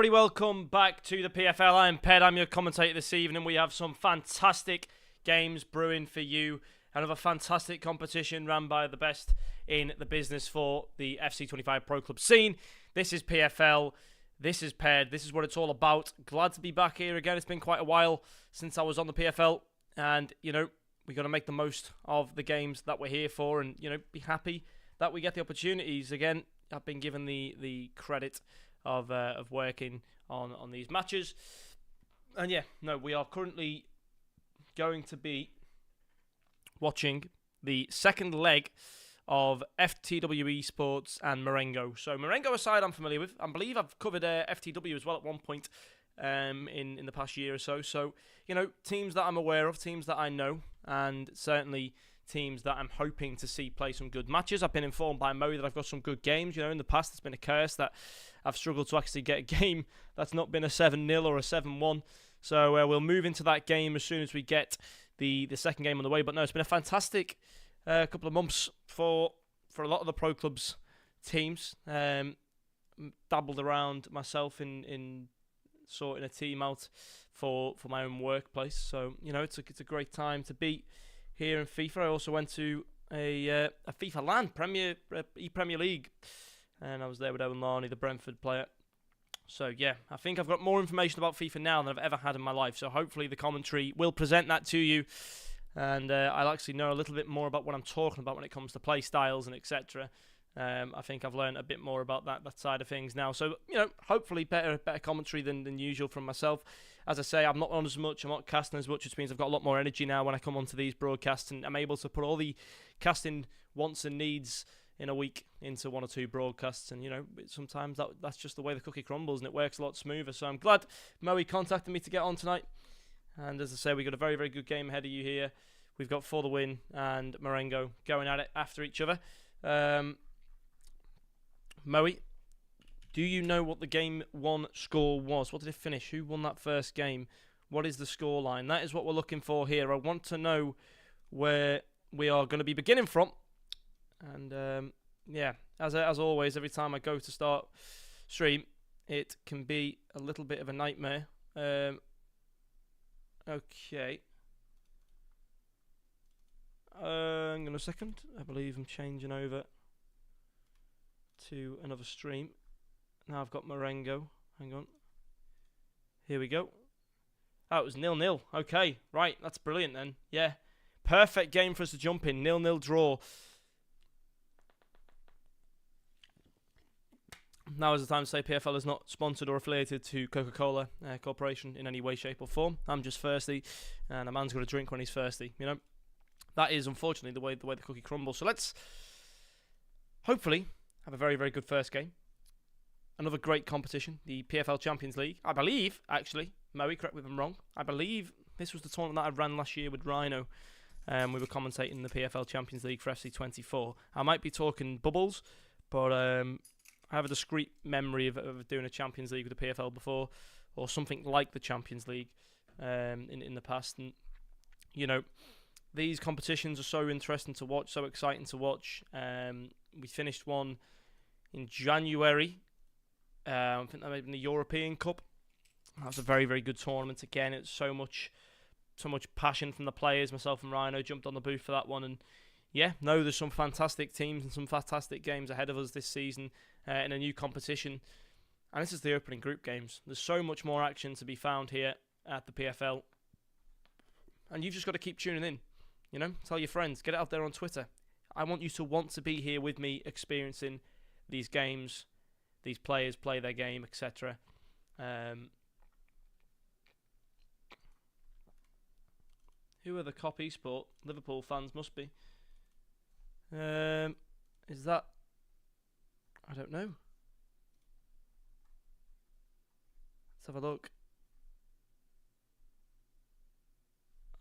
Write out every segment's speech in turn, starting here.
everybody, welcome back to the PFL. I'm Ped, I'm your commentator this evening. We have some fantastic games brewing for you. Another fantastic competition run by the best in the business for the FC25 Pro Club scene. This is PFL, this is Ped, this is what it's all about. Glad to be back here again. It's been quite a while since I was on the PFL. And, you know, we've got to make the most of the games that we're here for and, you know, be happy that we get the opportunities. Again, I've been given the credit of working on these matches. And yeah, no, we are currently going to be watching the second leg of FTW Esports and Marengo. So Marengo aside, I'm familiar with. I believe I've covered FTW as well at one point in the past year or so. So, you know, teams that I'm aware of, teams that I know, and certainly teams that I'm hoping to see play some good matches. I've been informed by Mo that I've got some good games. You know, in the past, it's been a curse that I've struggled to actually get a game that's not been a 7-0 or a 7-1. So we'll move into that game as soon as we get the second game on the way. But no, it's been a fantastic couple of months for a lot of the Pro Clubs teams. Dabbled around myself in sorting a team out for my own workplace. So, you know, it's a great time to be here in FIFA. I also went to a FIFA LAN Premier League, and I was there with Owen Larney, the Brentford player. So yeah, I think I've got more information about FIFA now than I've ever had in my life. So hopefully the commentary will present that to you, and I'll actually know a little bit more about what I'm talking about when it comes to play styles and etc. I think I've learned a bit more about that side of things now. So, you know, hopefully better commentary than usual from myself. As I say, I'm not on as much, I'm not casting as much, which means I've got a lot more energy now when I come onto these broadcasts, and I'm able to put all the casting wants and needs in a week into one or two broadcasts. And, you know, sometimes that's just the way the cookie crumbles, and it works a lot smoother. So I'm glad Moe contacted me to get on tonight. And as I say, we've got a very, very good game ahead of you here. We've got For the Win and Marengo going at it after each other. Moe, do you know what the game one score was? What did it finish? Who won that first game? What is the score line? That is what we're looking for here. I want to know where we are going to be beginning from. And yeah, as always, every time I go to start stream, it can be a little bit of a nightmare. Okay. Hang on a second. I believe I'm changing over to another stream. Now I've got Marengo. Hang on. Here we go. Oh, it was 0-0. Okay, right. That's brilliant then. Yeah. Perfect game for us to jump in. 0-0 draw. Now is the time to say PFL is not sponsored or affiliated to Coca-Cola Corporation in any way, shape or form. I'm just thirsty, and a man's got to drink when he's thirsty. You know, that is unfortunately the way the cookie crumbles. So let's hopefully have a very, very good first game. Another great competition, the PFL Champions League. I believe, actually, Moe, correct me if I'm wrong, I believe this was the tournament that I ran last year with Rhino. We were commentating the PFL Champions League for FC25. I might be talking bubbles, but I have a discrete memory of doing a Champions League with the PFL before, or something like the Champions League in the past. And, you know, these competitions are so interesting to watch, so exciting to watch. We finished one in January. I think that may have been the European Cup. That was a very, very good tournament. Again, it's so much passion from the players. Myself and Rhino jumped on the booth for that one. And yeah, no, there's some fantastic teams and some fantastic games ahead of us this season in a new competition. And this is the opening group games. There's so much more action to be found here at the PFL. And you've just got to keep tuning in. You know, tell your friends, get it out there on Twitter. I want you to want to be here with me experiencing these games, these players play their game, etc. Who are the Cop Esport? Liverpool fans must be. Is that? I don't know. Let's have a look.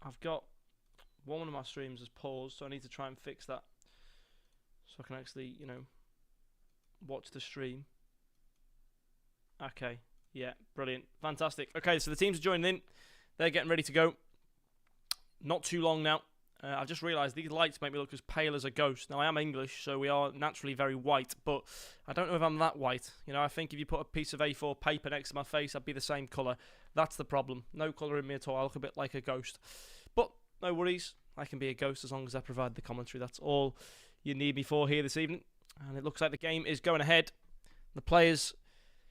I've got one of my streams has paused, so I need to try and fix that so I can actually, you know, watch the stream. Okay, yeah, brilliant, fantastic. Okay, so the teams are joining in. They're getting ready to go. Not too long now I've just realised these lights make me look as pale as a ghost. Now, I am English, so we are naturally very white, but I don't know if I'm that white. You know, I think if you put a piece of A4 paper next to my face, I'd be the same colour. That's the problem. No colour in me at all. I look a bit like a ghost. But no worries. I can be a ghost as long as I provide the commentary. That's all you need me for here this evening. And it looks like the game is going ahead. The players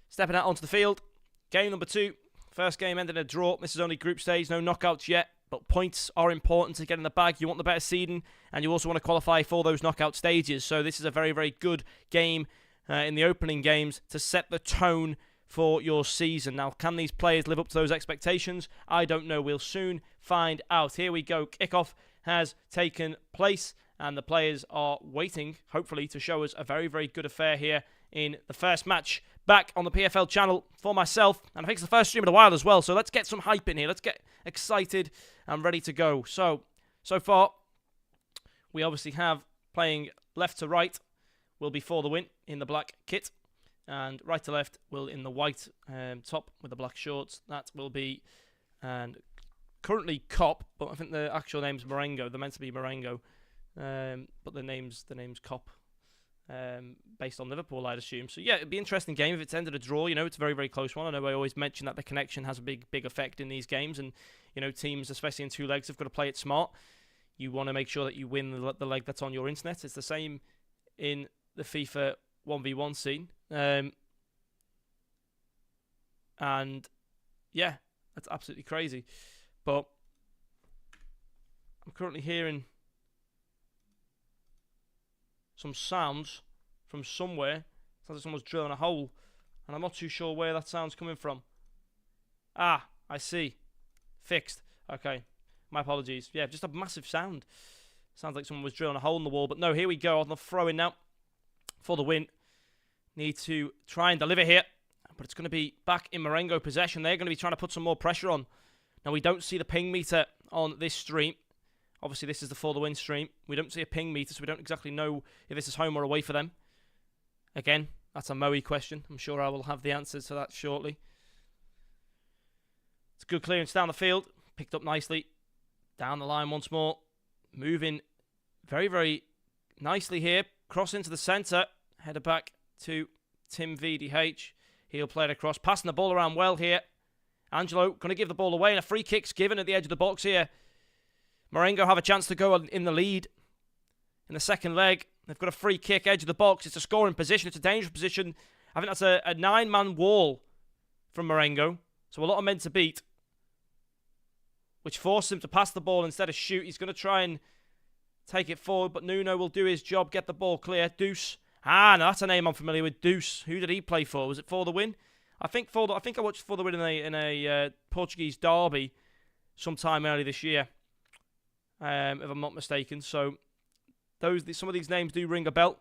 stepping out onto the field. Game number 2. First game ended in a draw. This is only group stage. No knockouts yet. But points are important to get in the bag. You want the better seeding, and you also want to qualify for those knockout stages. So this is a very, very good game in the opening games to set the tone for your season. Now, can these players live up to those expectations? I don't know. We'll soon find out. Here we go. Kickoff has taken place, and the players are waiting, hopefully, to show us a very, very good affair here in the first match back on the PFL channel for myself, and I think it's the first stream in a while as well, so let's get some hype in here. Let's get excited and ready to go. So far, we obviously have playing left to right will be for the win in the black kit, and right to left will in the white top with the black shorts. That will be, and currently Cop, but I think the actual name's Marengo. They're meant to be Marengo, but the name's Cop. Based on Liverpool, I'd assume. So yeah, it'd be an interesting game if it's ended a draw. You know, it's a very, very close one. I know I always mention that the connection has a big effect in these games, and you know, teams, especially in 2 legs, have got to play it smart. You want to make sure that you win the leg that's on your internet. It's the same in the FIFA 1v1 scene, and yeah, that's absolutely crazy. But I'm currently hearing some sounds from somewhere. Sounds like someone's drilling a hole, and I'm not too sure where that sound's coming from. Ah, I see. Fixed. Okay, my apologies. Yeah, just a massive sound. Sounds like someone was drilling a hole in the wall, but no, here we go on the throw-in now for the win. Need to try and deliver here, but it's going to be back in Marengo possession. They're going to be trying to put some more pressure on. Now, we don't see the ping meter on this stream. Obviously, this is the For the Win stream. We don't see a ping meter, so we don't exactly know if this is home or away for them. Again, that's a Moe question. I'm sure I will have the answers to that shortly. It's a good clearance down the field. Picked up nicely. Down the line once more. Moving very, very nicely here. Cross into the centre. Header back to Tim VDH. He'll play it across. Passing the ball around well here. Angelo going to give the ball away, and a free kick's given at the edge of the box here. Marengo have a chance to go in the lead in the second leg. They've got a free kick, edge of the box. It's a scoring position. It's a dangerous position. I think that's a 9-man wall from Marengo. So a lot of men to beat, which forced him to pass the ball instead of shoot. He's going to try and take it forward, but Nuno will do his job, get the ball clear. Deuce. Ah, no, that's a name I'm familiar with. Deuce. Who did he play for? Was it For the Win? I think I watched For the Win in a Portuguese derby sometime early this year. If I'm not mistaken. So some of these names do ring a bell.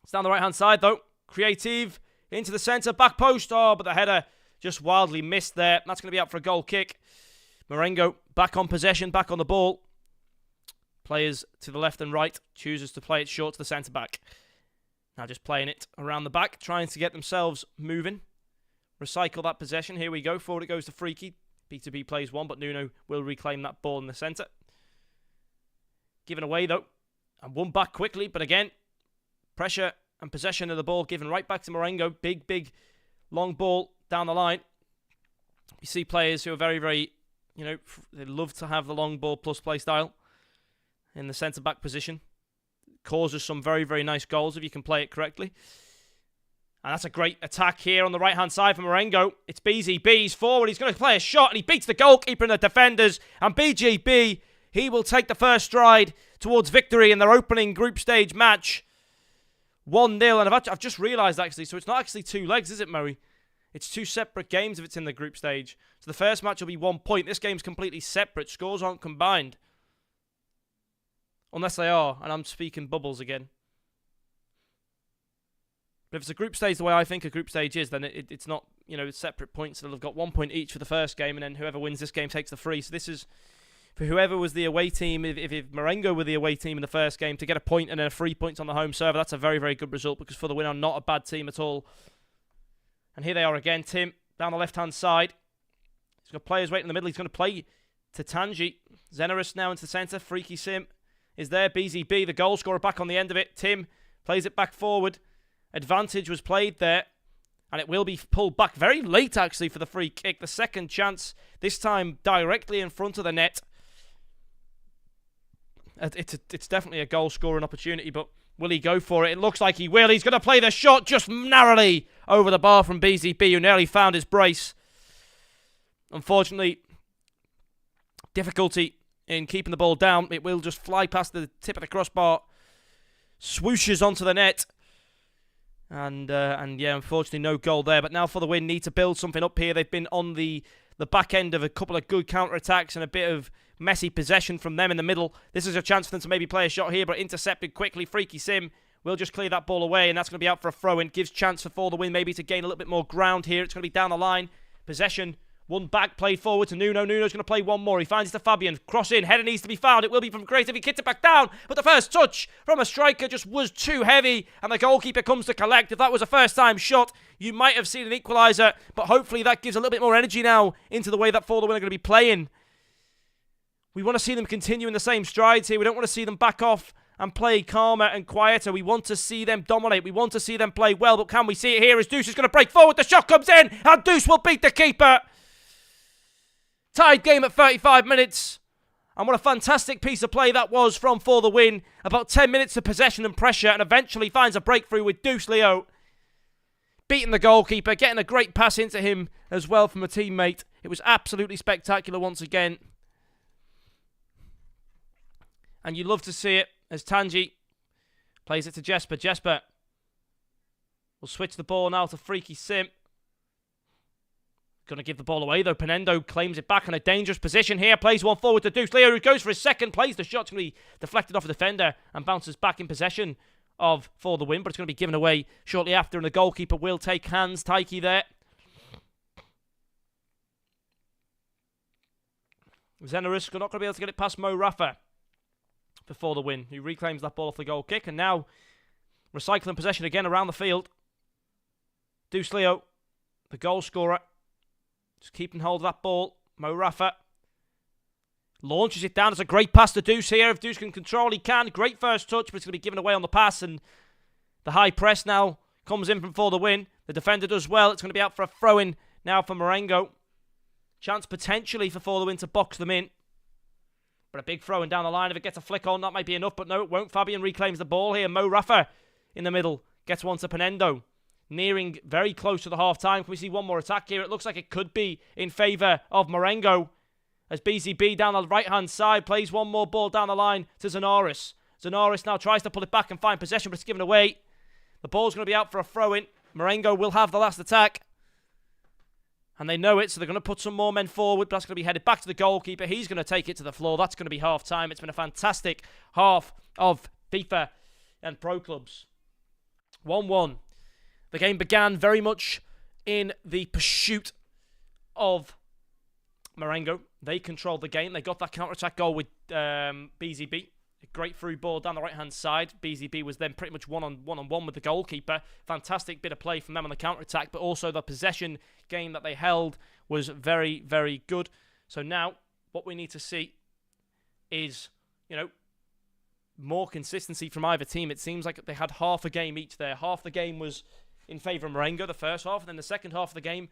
It's down the right-hand side, though. Creative into the centre, back post. Oh, but the header just wildly missed there. That's going to be out for a goal kick. Marengo back on possession, back on the ball. Players to the left and right chooses to play it short to the centre-back. Now just playing it around the back, trying to get themselves moving. Recycle that possession. Here we go. Forward it goes to Freaky. B2B plays one, but Nuno will reclaim that ball in the centre. Given away, though. And won back quickly, but again, pressure and possession of the ball given right back to Marengo. Big, long ball down the line. You see players who are very, very, they love to have the long ball plus play style in the centre-back position. Causes some very, very nice goals if you can play it correctly. And that's a great attack here on the right-hand side for Marengo. It's BZB's forward. He's going to play a shot, and he beats the goalkeeper and the defenders. And BGB, he will take the first stride towards victory in their opening group stage match. 1-0. And I've just realised, actually, so it's not actually 2 legs, is it, Murray? It's 2 separate games if it's in the group stage. So the first match will be 1 point. This game's completely separate. Scores aren't combined. Unless they are, and I'm speaking bubbles again. But if it's a group stage the way I think a group stage is, then it's not, it's separate points. They'll have got 1 point each for the first game, and then whoever wins this game takes the free. So this is for whoever was the away team. If Marengo were the away team in the first game, to get a point and then a 3 points on the home server, that's a very, very good result, because For the Win are not a bad team at all. And here they are again. Tim down the left-hand side. He's got players waiting in the middle. He's going to play to Tanji. Zenerus now into the centre. Freaky Sim is there. BZB, the goal scorer, back on the end of it. Tim plays it back forward. Advantage was played there. And it will be pulled back very late, actually, for the free kick. The second chance, this time directly in front of the net. It's definitely a goal-scoring opportunity, but will he go for it? It looks like he will. He's going to play the shot just narrowly over the bar from BZB, who nearly found his brace. Unfortunately, difficulty in keeping the ball down. It will just fly past the tip of the crossbar, swooshes onto the net. And yeah, unfortunately, no goal there. But now for the win, need to build something up here. They've been on the back end of a couple of good counter-attacks and a bit of messy possession from them in the middle. This is a chance for them to maybe play a shot here, but intercepted quickly. Freaky Sim will just clear that ball away, and that's going to be out for a throw-in. Gives chance for the win maybe to gain a little bit more ground here. It's going to be down the line. Possession. One back, played forward to Nuno. Nuno's going to play one more. He finds it to Fabian. Cross in. Header needs to be found. It will be from Creative. He kicks it back down. But the first touch from a striker just was too heavy. And the goalkeeper comes to collect. If that was a first-time shot, you might have seen an equaliser. But hopefully that gives a little bit more energy now into the way that For the Win are going to be playing. We want to see them continue in the same strides here. We don't want to see them back off and play calmer and quieter. We want to see them dominate. We want to see them play well. But can we see it here as Deuce is going to break forward? The shot comes in. And Deuce will beat the keeper. Tied game at 35 minutes. And what a fantastic piece of play that was from For the Win. About 10 minutes of possession and pressure, and eventually finds a breakthrough with Deuce Leo beating the goalkeeper, getting a great pass into him as well from a teammate. It was absolutely spectacular once again. And you love to see it as Tanji plays it to Jesper. Jesper will switch the ball now to Freaky Sim. Going to give the ball away, though. Penendo claims it back in a dangerous position here. Plays one forward to Deuce Leo, who goes for his second. Plays the shot. It's going to be deflected off a defender and bounces back in possession of For the Win. But it's going to be given away shortly after. And the goalkeeper will take hands. Taiki there. Zenaris not going to be able to get it past Mo Rafa For the Win, who reclaims that ball off the goal kick. And now recycling possession again around the field. Deuce Leo, the goal scorer. Just keeping hold of that ball. Mo Rafa launches it down. It's a great pass to Deuce here. If Deuce can control, he can. Great first touch, but it's going to be given away on the pass. And the high press now comes in from For the Win. The defender does well. It's going to be out for a throw-in now for Marengo. Chance potentially for the Win to box them in. But a big throw-in down the line. If it gets a flick on, that might be enough. But no, it won't. Fabian reclaims the ball here. Mo Rafa in the middle. Gets one to Penendo. Nearing very close to the half-time. Can we see one more attack here? It looks like it could be in favour of Marengo. As BZB down the right-hand side plays one more ball down the line to Zenaris. Zenaris now tries to pull it back and find possession, but it's given away. The ball's going to be out for a throw-in. Marengo will have the last attack. And they know it, so they're going to put some more men forward. But that's going to be headed back to the goalkeeper. He's going to take it to the floor. That's going to be half-time. It's been a fantastic half of FIFA and Pro Clubs. 1-1. The game began very much in the pursuit of Marengo. They controlled the game. They got that counter-attack goal with BZB. A great through ball down the right-hand side. BZB was then pretty much one-on-one with the goalkeeper. Fantastic bit of play from them on the counter-attack, but also the possession game that they held was very, very good. So now, what we need to see is, more consistency from either team. It seems like they had half a game each there. Half the game was in favour of Marengo, the first half, and then the second half of the game,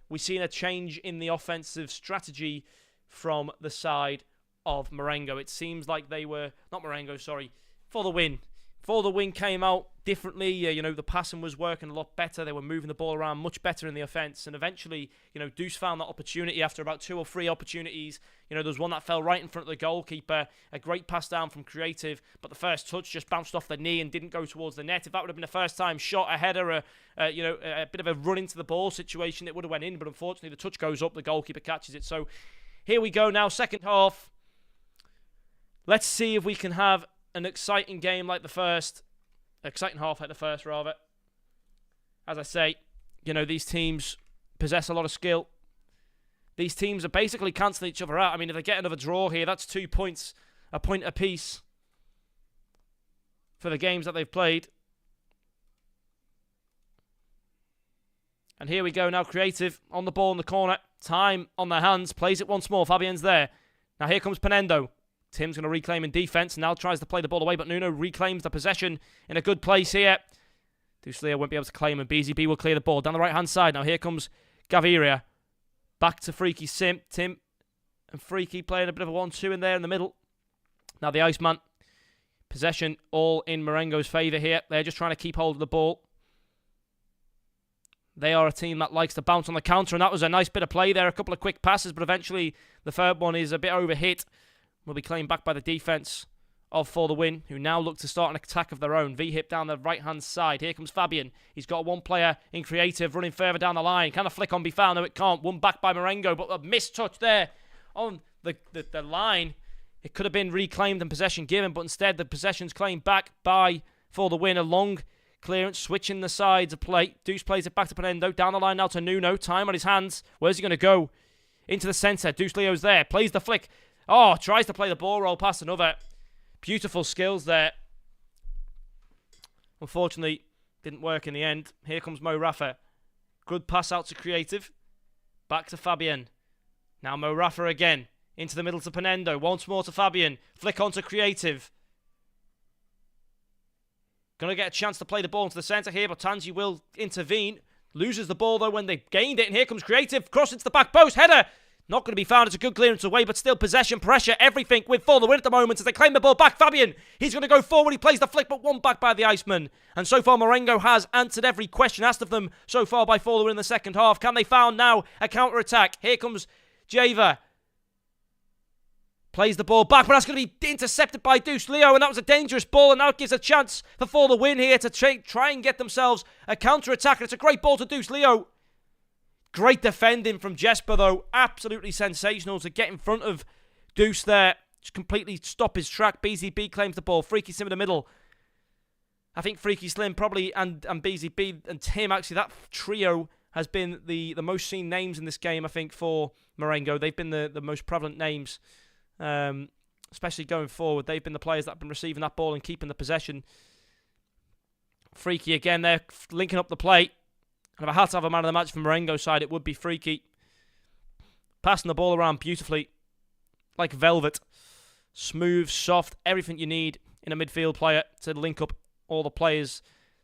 we've seen a change in the offensive strategy from the side of Marengo. It seems like they were, not Marengo, sorry, For the Win. For the Win came out differently. The passing was working a lot better. They were moving the ball around much better in the offence. And eventually, Deuce found that opportunity after about 2 or 3 opportunities. There was one that fell right in front of the goalkeeper. A great pass down from Creative. But the first touch just bounced off the knee and didn't go towards the net. If that would have been a first-time shot, a header, a bit of a run into the ball situation, it would have went in. But unfortunately, the touch goes up. The goalkeeper catches it. So here we go now, second half. Let's see if we can have an exciting game like the first. Exciting half like the first, rather. As I say, these teams possess a lot of skill. These teams are basically cancelling each other out. I mean, if they get another draw here, that's 2 points, a point apiece for the games that they've played. And here we go now, Creative on the ball in the corner. Time on their hands, plays it once more. Fabian's there. Now here comes Penendo. Tim's going to reclaim in defence. Now tries to play the ball away, but Nuno reclaims the possession in a good place here. Dusleo won't be able to claim, and BZB will clear the ball down the right-hand side. Now here comes Gaviria. Back to Freaky Tim and Freaky playing a bit of a 1-2 in there in the middle. Now the Iceman. Possession all in Marengo's favour here. They're just trying to keep hold of the ball. They are a team that likes to bounce on the counter, and that was a nice bit of play there. A couple of quick passes, but eventually the third one is a bit overhit. Will be claimed back by the defence of For The Win, who now look to start an attack of their own. V-hip down the right-hand side. Here comes Fabian. He's got one player in creative running further down the line. Can a flick on be found? No, it can't. One back by Marengo, but a missed touch there on the line. It could have been reclaimed and possession given, but instead the possession's claimed back by For The Win. A long clearance, switching the sides of play. Deuce plays it back to Penendo. Down the line now to Nuno. Time on his hands. Where's he going to go? Into the centre. Deuce Leo's there. Plays the flick. Oh, tries to play the ball roll past another. Beautiful skills there. Unfortunately, didn't work in the end. Here comes Mo Rafa. Good pass out to Creative. Back to Fabian. Now Mo Rafa again. Into the middle to Penendo. Once more to Fabian. Flick on to Creative. Going to get a chance to play the ball into the centre here, but Tanji will intervene. Loses the ball, though, when they gained it. And here comes Creative. Cross into the back post. Header. Not going to be found. It's a good clearance away, but still possession, pressure, everything with For The Win at the moment as they claim the ball back. Fabian, he's going to go forward. He plays the flick, but one back by the Iceman. And so far, Marengo has answered every question asked of them so far by For The Win in the second half. Can they found now a counter-attack? Here comes Java. Plays the ball back, but that's going to be intercepted by Deuce Leo, and that was a dangerous ball, and now it gives a chance For The Win here to try and get themselves a counter-attack, and it's a great ball to Deuce Leo. Great defending from Jesper, though. Absolutely sensational to get in front of Deuce there. Just completely stop his track. BZB claims the ball. Freaky Slim in the middle. I think Freaky Slim probably, and BZB and Tim, actually, that trio has been the most seen names in this game, I think, for Marengo. They've been the most prevalent names. Especially going forward, they've been the players that have been receiving that ball and keeping the possession. Freaky again there, linking up the play. And if I had to have a man of the match from Marengo's side, it would be Freaky. Passing the ball around beautifully, like velvet. Smooth, soft, everything you need in a midfield player to link up all the players.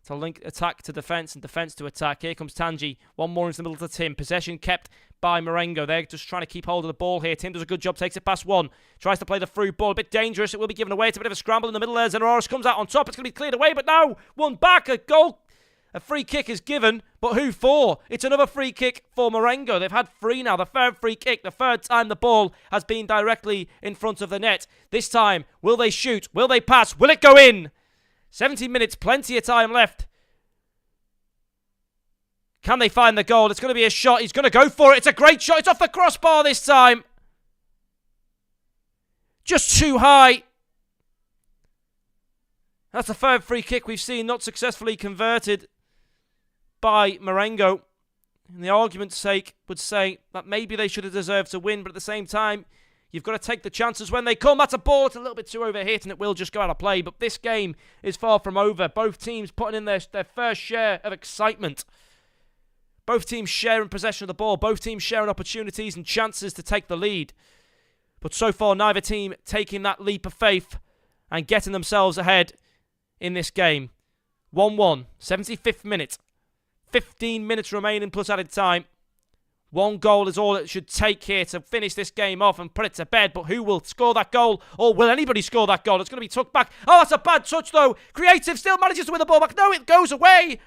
To link attack to defence and defence to attack. Here comes Tanji. One more into the middle to Tim. Possession kept by Marengo. They're just trying to keep hold of the ball here. Tim does a good job. Takes it past one. Tries to play the through ball. A bit dangerous. It will be given away. It's a bit of a scramble in the middle there. Zenoraris comes out on top. It's going to be cleared away. But now, one back. A goal. A free kick is given. But who for? It's another free kick for Marengo. They've had three now. The third free kick. The third time the ball has been directly in front of the net. This time, will they shoot? Will they pass? Will it go in? 17 minutes. Plenty of time left. Can they find the goal? It's going to be a shot. He's going to go for it. It's a great shot. It's off the crossbar this time. Just too high. That's the third free kick we've seen not successfully converted by Marengo. And the argument's sake would say that maybe they should have deserved to win, but at the same time, you've got to take the chances when they come. That's a ball. It's a little bit too overhit, and it will just go out of play. But this game is far from over. Both teams putting in their first share of excitement. Both teams sharing possession of the ball. Both teams sharing opportunities and chances to take the lead. But so far, neither team taking that leap of faith and getting themselves ahead in this game. 1-1, 75th minute. 15 minutes remaining plus added time. One goal is all it should take here to finish this game off and put it to bed. But who will score that goal? Or will anybody score that goal? It's going to be tucked back. Oh, that's a bad touch, though. Creative still manages to win the ball back. No, it goes away.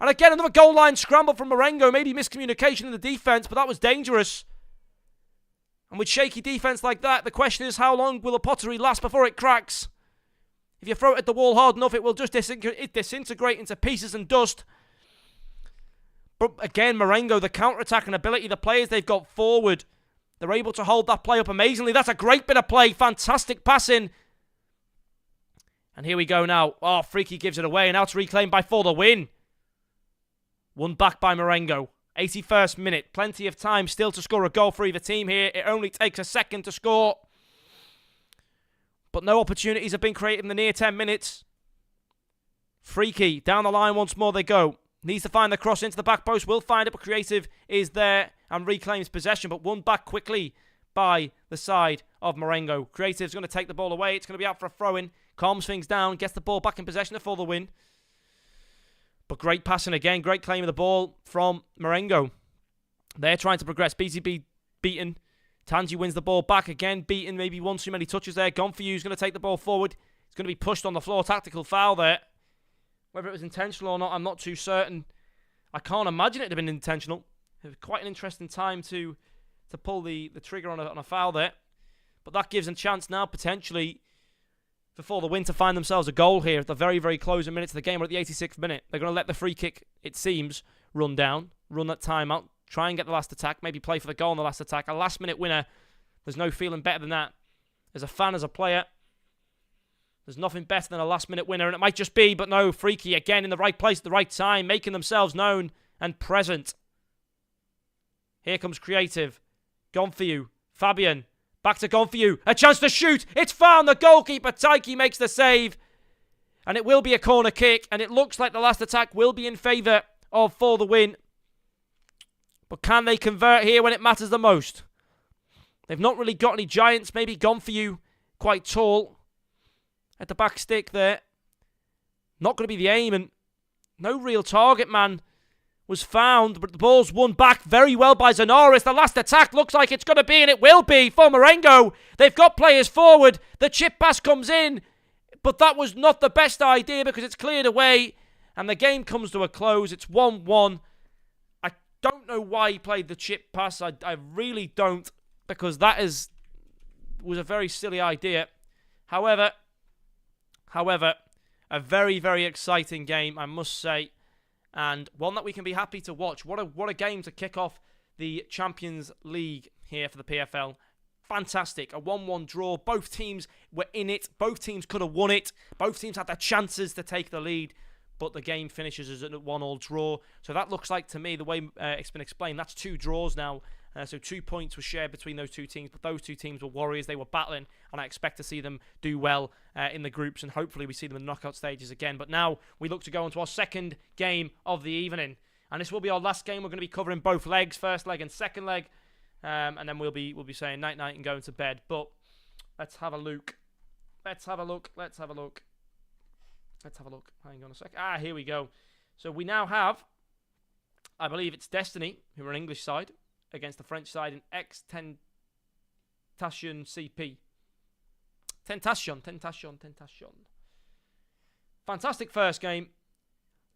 And again, another goal line scramble from Marengo. Maybe miscommunication in the defence, but that was dangerous. And with shaky defence like that, the question is how long will the pottery last before it cracks? If you throw it at the wall hard enough, it will just disintegrate into pieces and dust. But again, Marengo, the counter-attacking ability, the players they've got forward, they're able to hold that play up amazingly. That's a great bit of play. Fantastic passing. And here we go now. Oh, Freaky gives it away, and now it's reclaimed by For The Win. One back by Marengo. 81st minute. Plenty of time still to score a goal for either team here. It only takes a second to score. But no opportunities have been created in the near 10 minutes. Freaky. Down the line once more they go. Needs to find the cross into the back post. Will find it, but Creative is there and reclaims possession. But one back quickly by the side of Marengo. Creative's going to take the ball away. It's going to be out for a throw-in. Calms things down. Gets the ball back in possession for the win. But great passing again. Great claim of the ball from Marengo. They're trying to progress. BTB beaten. Tanji wins the ball back again. Beaten. Maybe one too many touches there. Gone for you. He's going to take the ball forward. He's going to be pushed on the floor. Tactical foul there. Whether it was intentional or not, I'm not too certain. I can't imagine it had been intentional. It was quite an interesting time to pull the trigger on a foul there. But that gives them a chance now, potentially, for the win to find themselves a goal here at the very, very closing minutes of the game. We're at the 86th minute. They're going to let the free kick, it seems, run down. Run that time out. Try and get the last attack. Maybe play for the goal on the last attack. A last-minute winner. There's no feeling better than that. As a fan, as a player, there's nothing better than a last-minute winner. And it might just be, but no, Freaky again in the right place at the right time, making themselves known and present. Here comes Creative. Gone for you. Fabian. Back to gone for you. A chance to shoot. It's found. The goalkeeper, Taiki, makes the save. And it will be a corner kick. And it looks like the last attack will be in favour of For the Win. But can they convert here when it matters the most? They've not really got any giants. Maybe gone for you. Quite tall. At the back stick there. Not going to be the aim. And no real target man was found, but the ball's won back very well by Zanaris. The last attack looks like it's going to be, and it will be, for Marengo. They've got players forward. The chip pass comes in, but that was not the best idea because it's cleared away, and the game comes to a close. It's 1-1. I don't know why he played the chip pass. I really don't, because that was a very silly idea. However, a very, very exciting game, I must say. And one that we can be happy to watch. What a game to kick off the Champions League here for the PFL. Fantastic. A 1-1 draw. Both teams were in it. Both teams could have won it. Both teams had their chances to take the lead. But the game finishes as a 1-1 draw. So that looks like, to me, the way it's been explained, that's 2 draws now. So 2 points were shared between those 2 teams. But those 2 teams were warriors. They were battling. And I expect to see them do well in the groups. And hopefully we see them in the knockout stages again. But now we look to go into our second game of the evening. And this will be our last game. We're going to be covering both legs. First leg and second leg. And then we'll be saying night-night and going to bed. But let's have a look. Let's have a look. Hang on a sec. Here we go. So we now have, I believe it's Destiny, who are an English side, against the French side in Tentation CP. Tentation. Fantastic first game.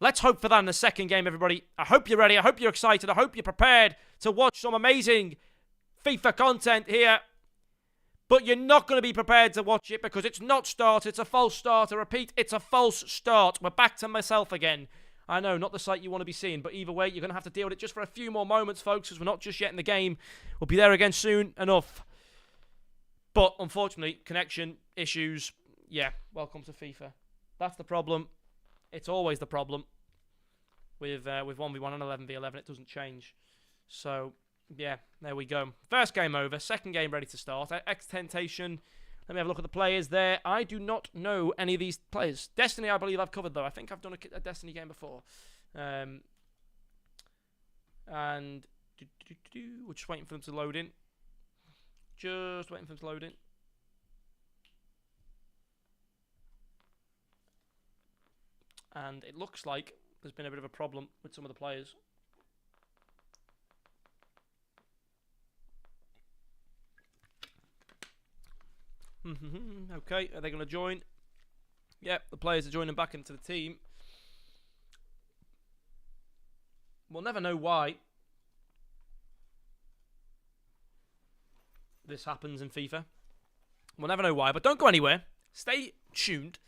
Let's hope for that in the second game, everybody. I hope you're ready. I hope you're excited. I hope you're prepared to watch some amazing FIFA content here. But you're not going to be prepared to watch it because it's not start. It's a false start. I repeat, it's a false start. We're back to myself again. I know, not the sight you want to be seeing, but either way, you're going to have to deal with it just for a few more moments, folks, because we're not just yet in the game. We'll be there again soon enough. But, unfortunately, connection issues. Yeah, welcome to FIFA. That's the problem. It's always the problem with 1v1 and 11v11. It doesn't change. So, yeah, there we go. First game over. Second game ready to start. Tentation. Let me have a look at the players there. I do not know any of these players. Destiny, I believe I've covered, though. I think I've done a Destiny game before. And we're just waiting for them to load in. Just waiting for them to load in. And it looks like there's been a bit of a problem with some of the players. Okay, are they going to join? Yep, the players are joining back into the team. We'll never know why this happens in FIFA. We'll never know why, but don't go anywhere. Stay tuned,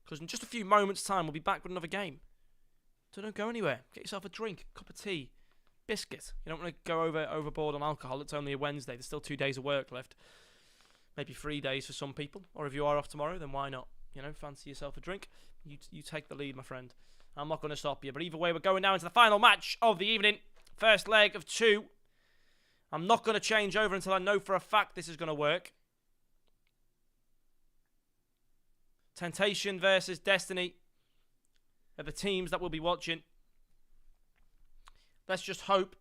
because in just a few moments' time, we'll be back with another game. So don't go anywhere. Get yourself a drink, a cup of tea, biscuit. You don't want to go overboard on alcohol. It's only a Wednesday. There's still 2 days of work left. Maybe 3 days for some people. Or if you are off tomorrow, then why not? You know, fancy yourself a drink. You take the lead, my friend. I'm not going to stop you. But either way, we're going now into the final match of the evening. First leg of 2. I'm not going to change over until I know for a fact this is going to work. Tentation versus Destiny are the teams that we'll be watching. Let's just hope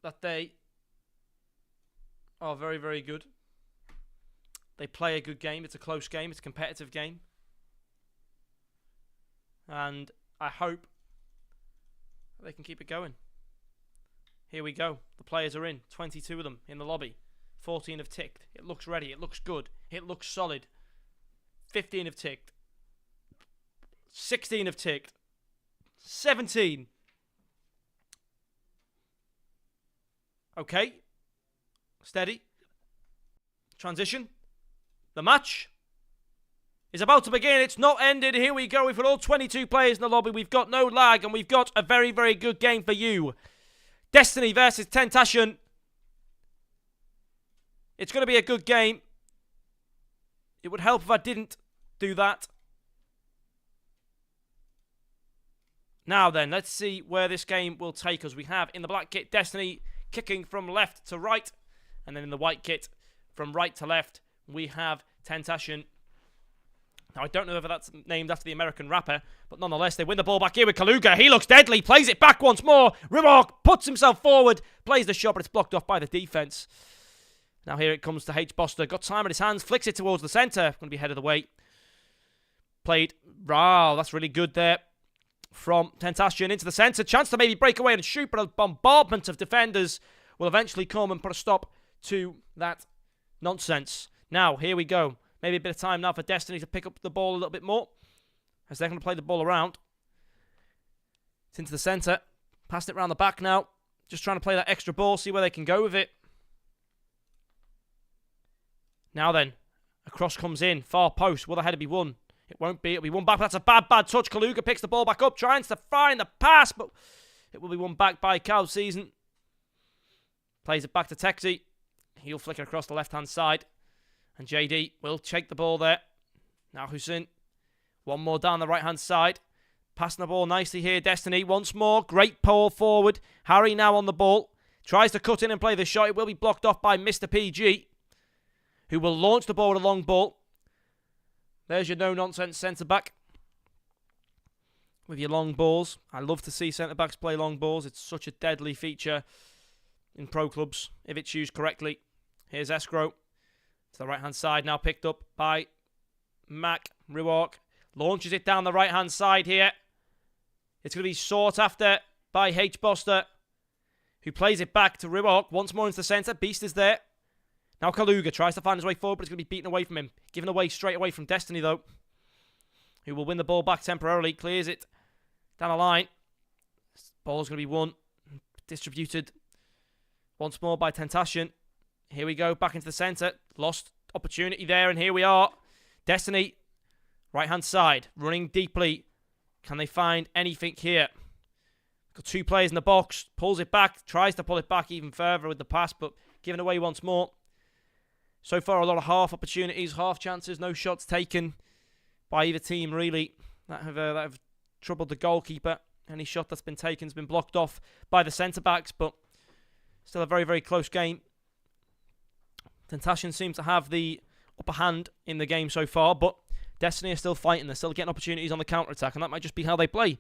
that they are very, very good. They play a good game. It's a close game. It's a competitive game. And I hope they can keep it going. Here we go. The players are in. 22 of them in the lobby. 14 have ticked. It looks ready. It looks good. It looks solid. 15 have ticked. 16 have ticked. 17. Okay. Steady. Transition. The match is about to begin. It's not ended. Here we go. We've got all 22 players in the lobby. We've got no lag, and we've got a very, very good game for you. Destiny versus Tentation. It's going to be a good game. It would help if I didn't do that. Now then, let's see where this game will take us. We have in the black kit Destiny kicking from left to right. And then in the white kit from right to left, we have Tentation. Now, I don't know whether that's named after the American rapper, but nonetheless, they win the ball back here with Kaluga. He looks deadly, plays it back once more. Rimark puts himself forward, plays the shot, but it's blocked off by the defense. Now here it comes to H. Boster. Got time in his hands, flicks it towards the centre. Going to be headed away. Played. Wow, that's really good there. From Tentation into the centre. Chance to maybe break away and shoot, but a bombardment of defenders will eventually come and put a stop to that nonsense. Now, here we go. Maybe a bit of time now for Destiny to pick up the ball a little bit more, as they're going to play the ball around. It's into the centre. Passed it around the back now. Just trying to play that extra ball, see where they can go with it. Now then, a cross comes in. Far post. Will the header be won? It won't be. It'll be won back. That's a bad touch. Kaluga picks the ball back up, trying to find the pass, but it will be won back by Cal Season. Plays it back to Texi. He'll flick it across the left-hand side. And JD will take the ball there. Now Hussein. One more down the right-hand side. Passing the ball nicely here. Destiny once more. Great pull forward. Harry now on the ball. Tries to cut in and play the shot. It will be blocked off by Mr. PG, who will launch the ball with a long ball. There's your no-nonsense centre-back with your long balls. I love to see centre-backs play long balls. It's such a deadly feature in pro clubs if it's used correctly. Here's Escrow. To the right-hand side, now picked up by Mac. Riwark launches it down the right-hand side here. It's going to be sought after by H. Boster, who plays it back to Riwark. Once more into the centre. Beast is there. Now Kaluga tries to find his way forward, but it's going to be beaten away from him. Given away straight away from Destiny, though, who will win the ball back temporarily. Clears it down the line. Ball's going to be won. Distributed once more by Tentation. Here we go, back into the centre. Lost opportunity there, and here we are. Destiny, right-hand side, running deeply. Can they find anything here? Got two players in the box. Pulls it back, tries to pull it back even further with the pass, but given away once more. So far, a lot of half opportunities, half chances, no shots taken by either team, really, that have troubled the goalkeeper. Any shot that's been taken has been blocked off by the centre-backs, but still a very, very close game. Tentation seems to have the upper hand in the game so far, but Destiny are still fighting. They're still getting opportunities on the counter-attack, and that might just be how they play.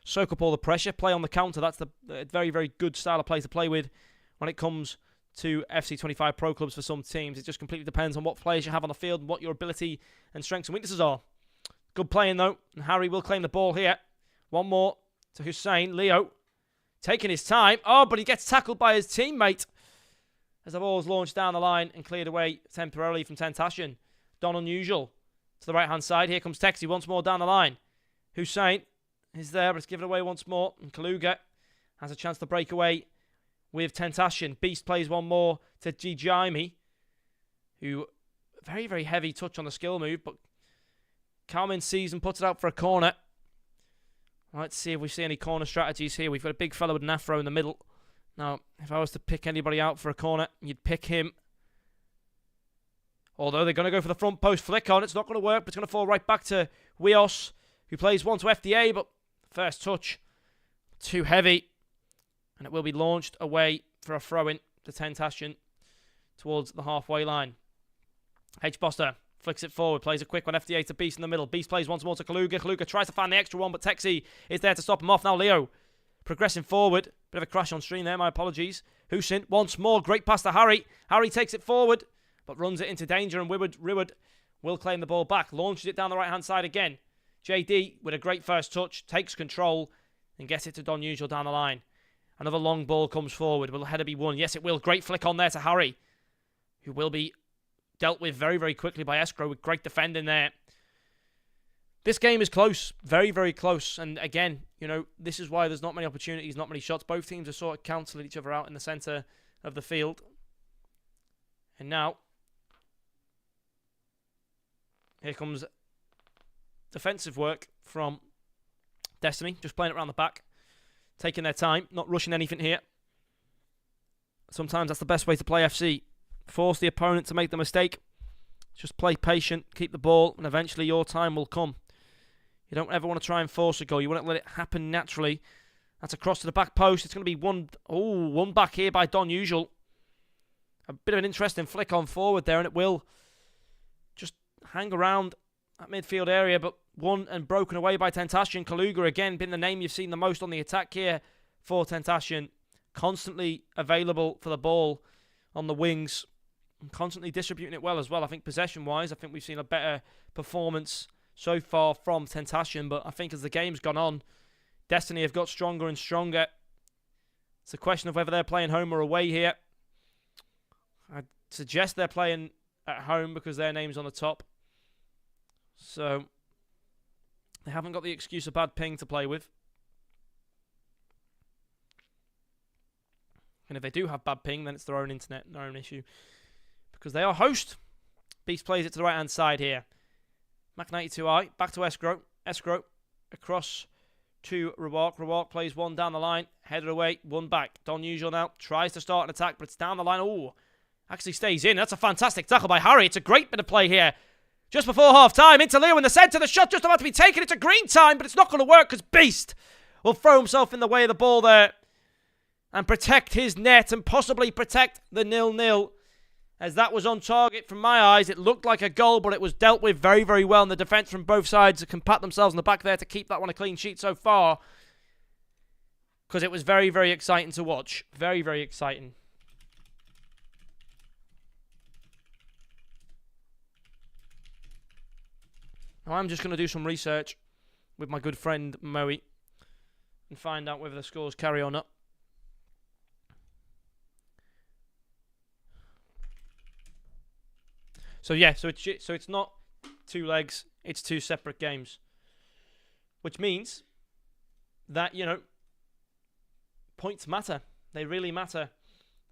Soak up all the pressure, play on the counter. That's the very, very good style of play to play with when it comes to FC25 pro clubs for some teams. It just completely depends on what players you have on the field and what your ability and strengths and weaknesses are. Good playing, though, and Harry will claim the ball here. One more to Hussein. Leo taking his time. Oh, but he gets tackled by his teammate as the ball is launched down the line and cleared away temporarily from Tentation. Don Unusual to the right-hand side. Here comes Texi once more down the line. Hussein is there, but it's given away once more. And Kaluga has a chance to break away with Tentation. Beast plays one more to Jaime, who very, very heavy touch on the skill move, but Carmen Season puts it out for a corner. Let's see if we see any corner strategies here. We've got a big fellow with an afro in the middle. Now, if I was to pick anybody out for a corner, you'd pick him. Although they're going to go for the front post flick on. It's not going to work, but it's going to fall right back to Wios, who plays one to FDA, but first touch, too heavy. And it will be launched away for a throw-in to Tentation towards the halfway line. H. Boster flicks it forward, plays a quick one, FDA to Beast in the middle. Beast plays once more to Kaluga. Kaluga tries to find the extra one, but Texi is there to stop him off. Now Leo progressing forward. Bit of a crash on stream there, my apologies. Hussein once more, great pass to Harry. Harry takes it forward, but runs it into danger, and Riward will claim the ball back. Launches it down the right-hand side again. JD, with a great first touch, takes control and gets it to Don Usual down the line. Another long ball comes forward. Will the header be won? Yes, it will. Great flick on there to Harry, who will be dealt with very, very quickly by Escrow with great defending there. This game is close. Very, very close. And again, you know, this is why there's not many opportunities, not many shots. Both teams are sort of cancelling each other out in the centre of the field. And now, here comes defensive work from Destiny. Just playing it around the back. Taking their time. Not rushing anything here. Sometimes that's the best way to play FC. Force the opponent to make the mistake. Just play patient. Keep the ball. And eventually your time will come. You don't ever want to try and force a goal. You want to let it happen naturally. That's a cross to the back post. It's going to be one back here by Don Usual. A bit of an interesting flick on forward there, and it will just hang around that midfield area, but won and broken away by Tentacion. Kaluga, again, been the name you've seen the most on the attack here for Tentacion. Constantly available for the ball on the wings. And constantly distributing it well as well. I think possession-wise, I think we've seen a better performance so far from Tentacion, but I think as the game's gone on, Destiny have got stronger and stronger. It's a question of whether they're playing home or away here. I'd suggest they're playing at home because their name's on the top. So, they haven't got the excuse of bad ping to play with. And if they do have bad ping, then it's their own internet, their own issue. Because they are host. Beast plays it to the right-hand side here. Mac92i, back to Escrow. Escrow across to Rewalk. Rewalk plays one down the line. Headed away, one back. Don Usual now tries to start an attack, but it's down the line. Oh, actually stays in. That's a fantastic tackle by Harry. It's a great bit of play here. Just before half-time, into Leo in the centre. The shot just about to be taken. It's a green time, but it's not going to work because Beast will throw himself in the way of the ball there and protect his net and possibly protect the 0-0. As that was on target from my eyes. It looked like a goal, but it was dealt with very, very well. And the defence from both sides can pat themselves on the back there to keep that one a clean sheet so far. Because it was very, very exciting to watch. Very, very exciting. Now I'm just going to do some research with my good friend Moe and find out whether the scores carry or not. So yeah, so it's not two legs, it's two separate games. Which means that, you know, points matter. They really matter.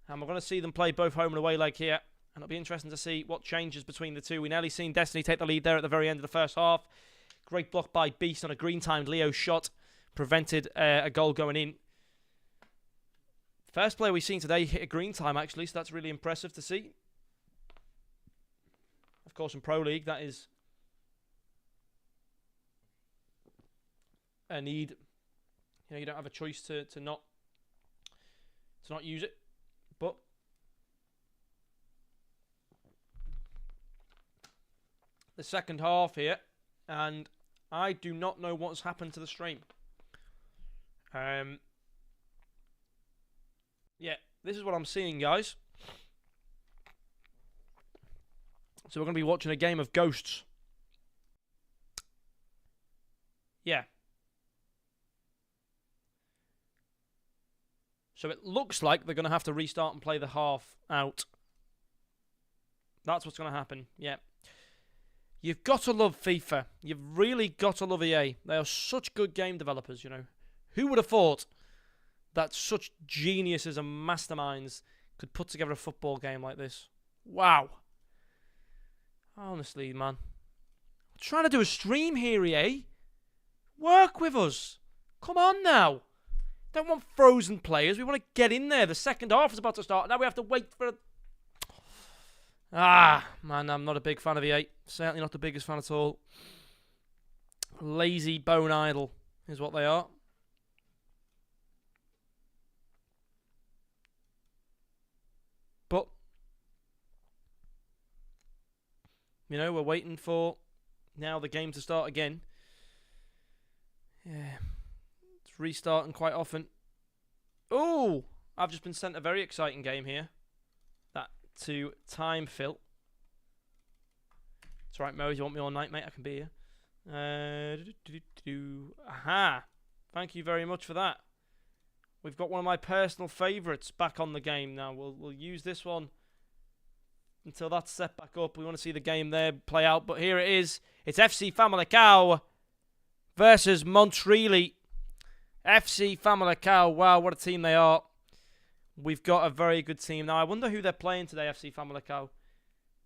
And we're going to see them play both home and away leg here. And it'll be interesting to see what changes between the two. We nearly seen Destiny take the lead there at the very end of the first half. Great block by Beast on a green-timed Leo shot. Prevented a goal going in. First player we've seen today hit a green time, actually, so that's really impressive to see. Of course, in Pro League, that is a need. You know, you don't have a choice to not use it. But the second half here, and I do not know what's happened to the stream. Yeah, this is what I'm seeing, guys. So we're going to be watching a game of Ghosts. Yeah. So it looks like they're going to have to restart and play the half out. That's what's going to happen. Yeah. You've got to love FIFA. You've really got to love EA. They are such good game developers, you know. Who would have thought that such geniuses and masterminds could put together a football game like this? Wow. Honestly, man. I'm trying to do a stream here, EA. Work with us. Come on now. Don't want frozen players. We want to get in there. The second half is about to start. Now we have to wait for man, I'm not a big fan of EA. Certainly not the biggest fan at all. Lazy bone idle is what they are. But you know, we're waiting for now the game to start again. Yeah. It's restarting quite often. Oh, I've just been sent a very exciting game here. That to time fill. It's right, Mo. You want me all night, mate? I can be here. Aha. Thank you very much for that. We've got one of my personal favourites back on the game now. We'll use this one until that's set back up. We want to see the game there play out. But here it is. It's FC Famalicão versus Montreal. FC Famalicão. Wow, what a team they are. We've got a very good team. Now, I wonder who they're playing today, FC Famalicão.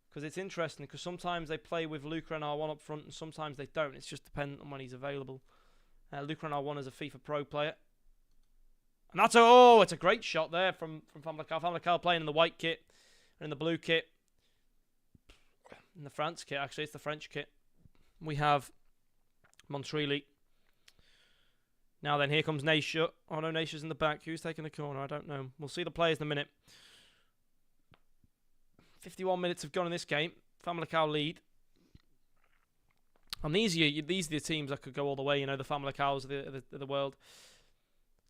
Because it's interesting, because sometimes they play with Luca and R1 up front, and sometimes they don't. It's just dependent on when he's available. Luca and R1 is a FIFA Pro player. And that's it's a great shot there from Famalicão. Famalicão playing in the white kit, and in the blue kit. In the France kit, actually, it's the French kit. We have Montreal. Now then, here comes Naisha. Oh no, Naisha's in the back. Who's taking the corner? I don't know. We'll see the players in a minute. 51 minutes have gone in this game. Famalicão lead. And these are the teams that could go all the way. You know, the Famalicãos of the world.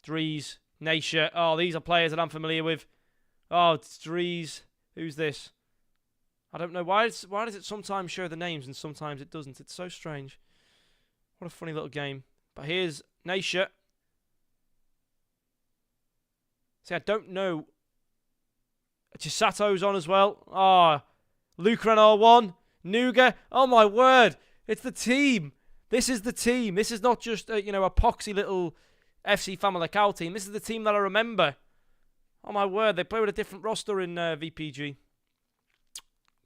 Dries, Naisha. Oh, these are players that I'm familiar with. Oh, it's Dries. Who's this? I don't know. Why does it sometimes show the names and sometimes it doesn't? It's so strange. What a funny little game. But here's Naisha. See, I don't know. Chisato's on as well. Ah, Luca and R1. Nuga. Oh, my word. It's the team. This is the team. This is not just a poxy little FC Famalicão team. This is the team that I remember. Oh, my word. They play with a different roster in VPG.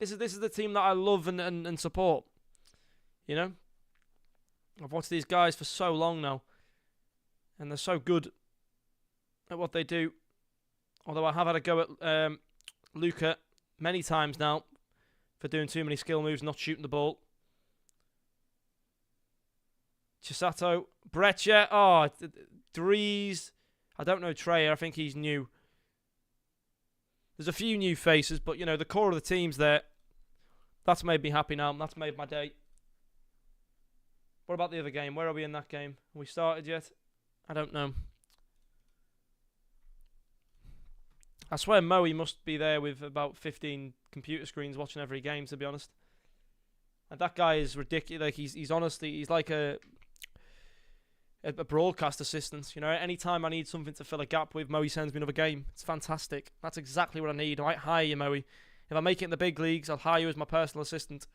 This is the team that I love and support. You know? I've watched these guys for so long now. And they're so good at what they do. Although I have had a go at Luca many times now for doing too many skill moves, not shooting the ball. Chisato, Breccia, Dries. I don't know Treyer, I think he's new. There's a few new faces, but the core of the team's there. That's made me happy now. That's made my day. What about the other game? Where are we in that game? Have we started yet? I don't know. I swear Moe must be there with about 15 computer screens watching every game, to be honest. And that guy is ridiculous. Like he's honestly, he's like a broadcast assistant. Anytime I need something to fill a gap with, Moe sends me another game. It's fantastic. That's exactly what I need. I might hire you, Moe. If I make it in the big leagues, I'll hire you as my personal assistant.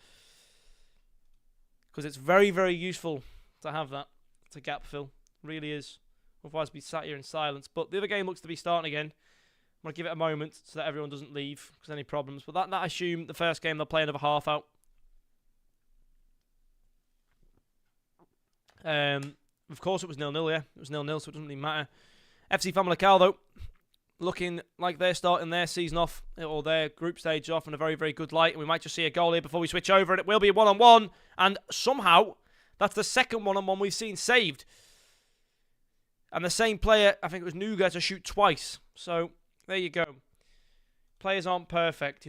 Because it's very, very useful to have that. It's a gap fill. It really is. Otherwise, we'd be sat here in silence. But the other game looks to be starting again. I'm going to give it a moment so that everyone doesn't leave because of any problems. But that I assume the first game they'll play another half out. Of course it was 0-0, yeah. It was 0-0, so it doesn't really matter. FC Famalicão, though, looking like they're starting their season off, or their group stage off in a very, very good light. And we might just see a goal here before we switch over. And it will be a one-on-one. And somehow, that's the second one-on-one we've seen saved. And the same player, I think it was Nuga, to shoot twice. So, there you go. Players aren't perfect,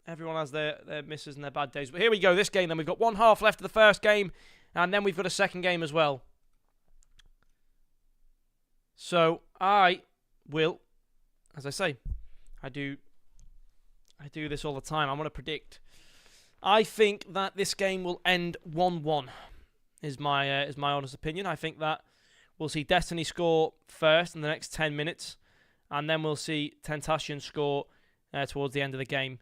Everyone has their misses and their bad days. But here we go, this game then. We've got one half left of the first game. And then we've got a second game as well. So, I will, as I say, I do this all the time. I'm going to predict. I think that this game will end 1-1, is my honest opinion. I think that we'll see Destiny score first in the next 10 minutes. And then we'll see Tentacion score towards the end of the game.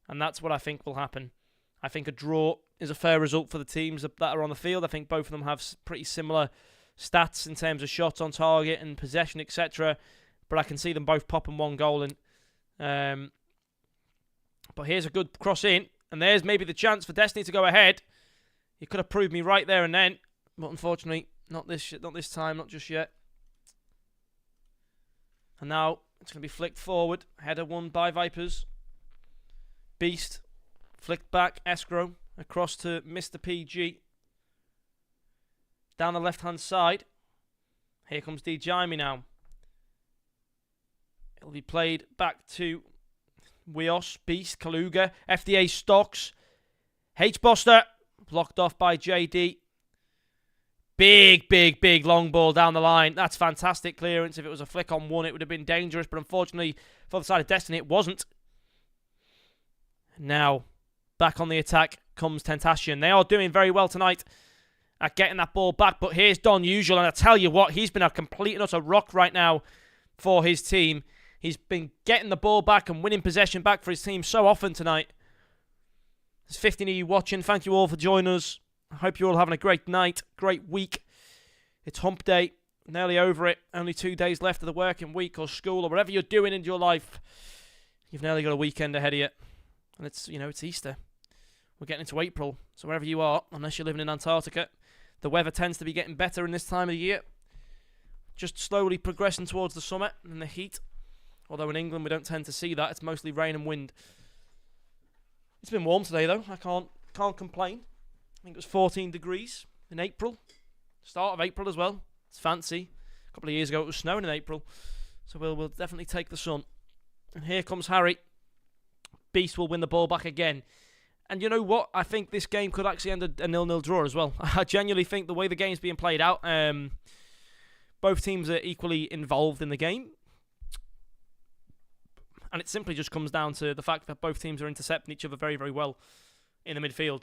And that's what I think will happen. I think a draw is a fair result for the teams that are on the field. I think both of them have pretty similar stats in terms of shots on target and possession, etc. But I can see them both popping one goal in. But here's a good cross in. And there's maybe the chance for Destiny to go ahead. He could have proved me right there and then. But unfortunately, not this time, not just yet. And now it's going to be flicked forward. Header won by Vipers. Beast. Flicked back. Escrow. Across to Mr. PG. Down the left-hand side. Here comes D. Jaime now. It'll be played back to Wios, Beast, Kaluga, FDA Stocks. H. Boster. Blocked off by JD. Big long ball down the line. That's fantastic clearance. If it was a flick on one, it would have been dangerous. But unfortunately, for the side of Destiny, it wasn't. Now, back on the attack comes Tentacion. They are doing very well tonight at getting that ball back. But here's Don Usual. And I tell you what, he's been a complete and utter rock right now for his team. He's been getting the ball back and winning possession back for his team so often tonight. There's 15 of you watching. Thank you all for joining us. I hope you're all having a great night, great week. It's hump day, nearly over it. Only 2 days left of the working week or school or whatever you're doing in your life. You've nearly got a weekend ahead of you. And it's, it's Easter. We're getting into April. So wherever you are, unless you're living in Antarctica, the weather tends to be getting better in this time of the year. Just slowly progressing towards the summer and the heat. Although in England we don't tend to see that. It's mostly rain and wind. It's been warm today though. I can't complain. I think it was 14 degrees in April. Start of April as well. It's fancy. A couple of years ago it was snowing in April. So we'll definitely take the sun. And here comes Harry. Beast will win the ball back again. And you know what? I think this game could actually end a 0-0 draw as well. I genuinely think the way the game's being played out, both teams are equally involved in the game. And it simply just comes down to the fact that both teams are intercepting each other very, very well in the midfield.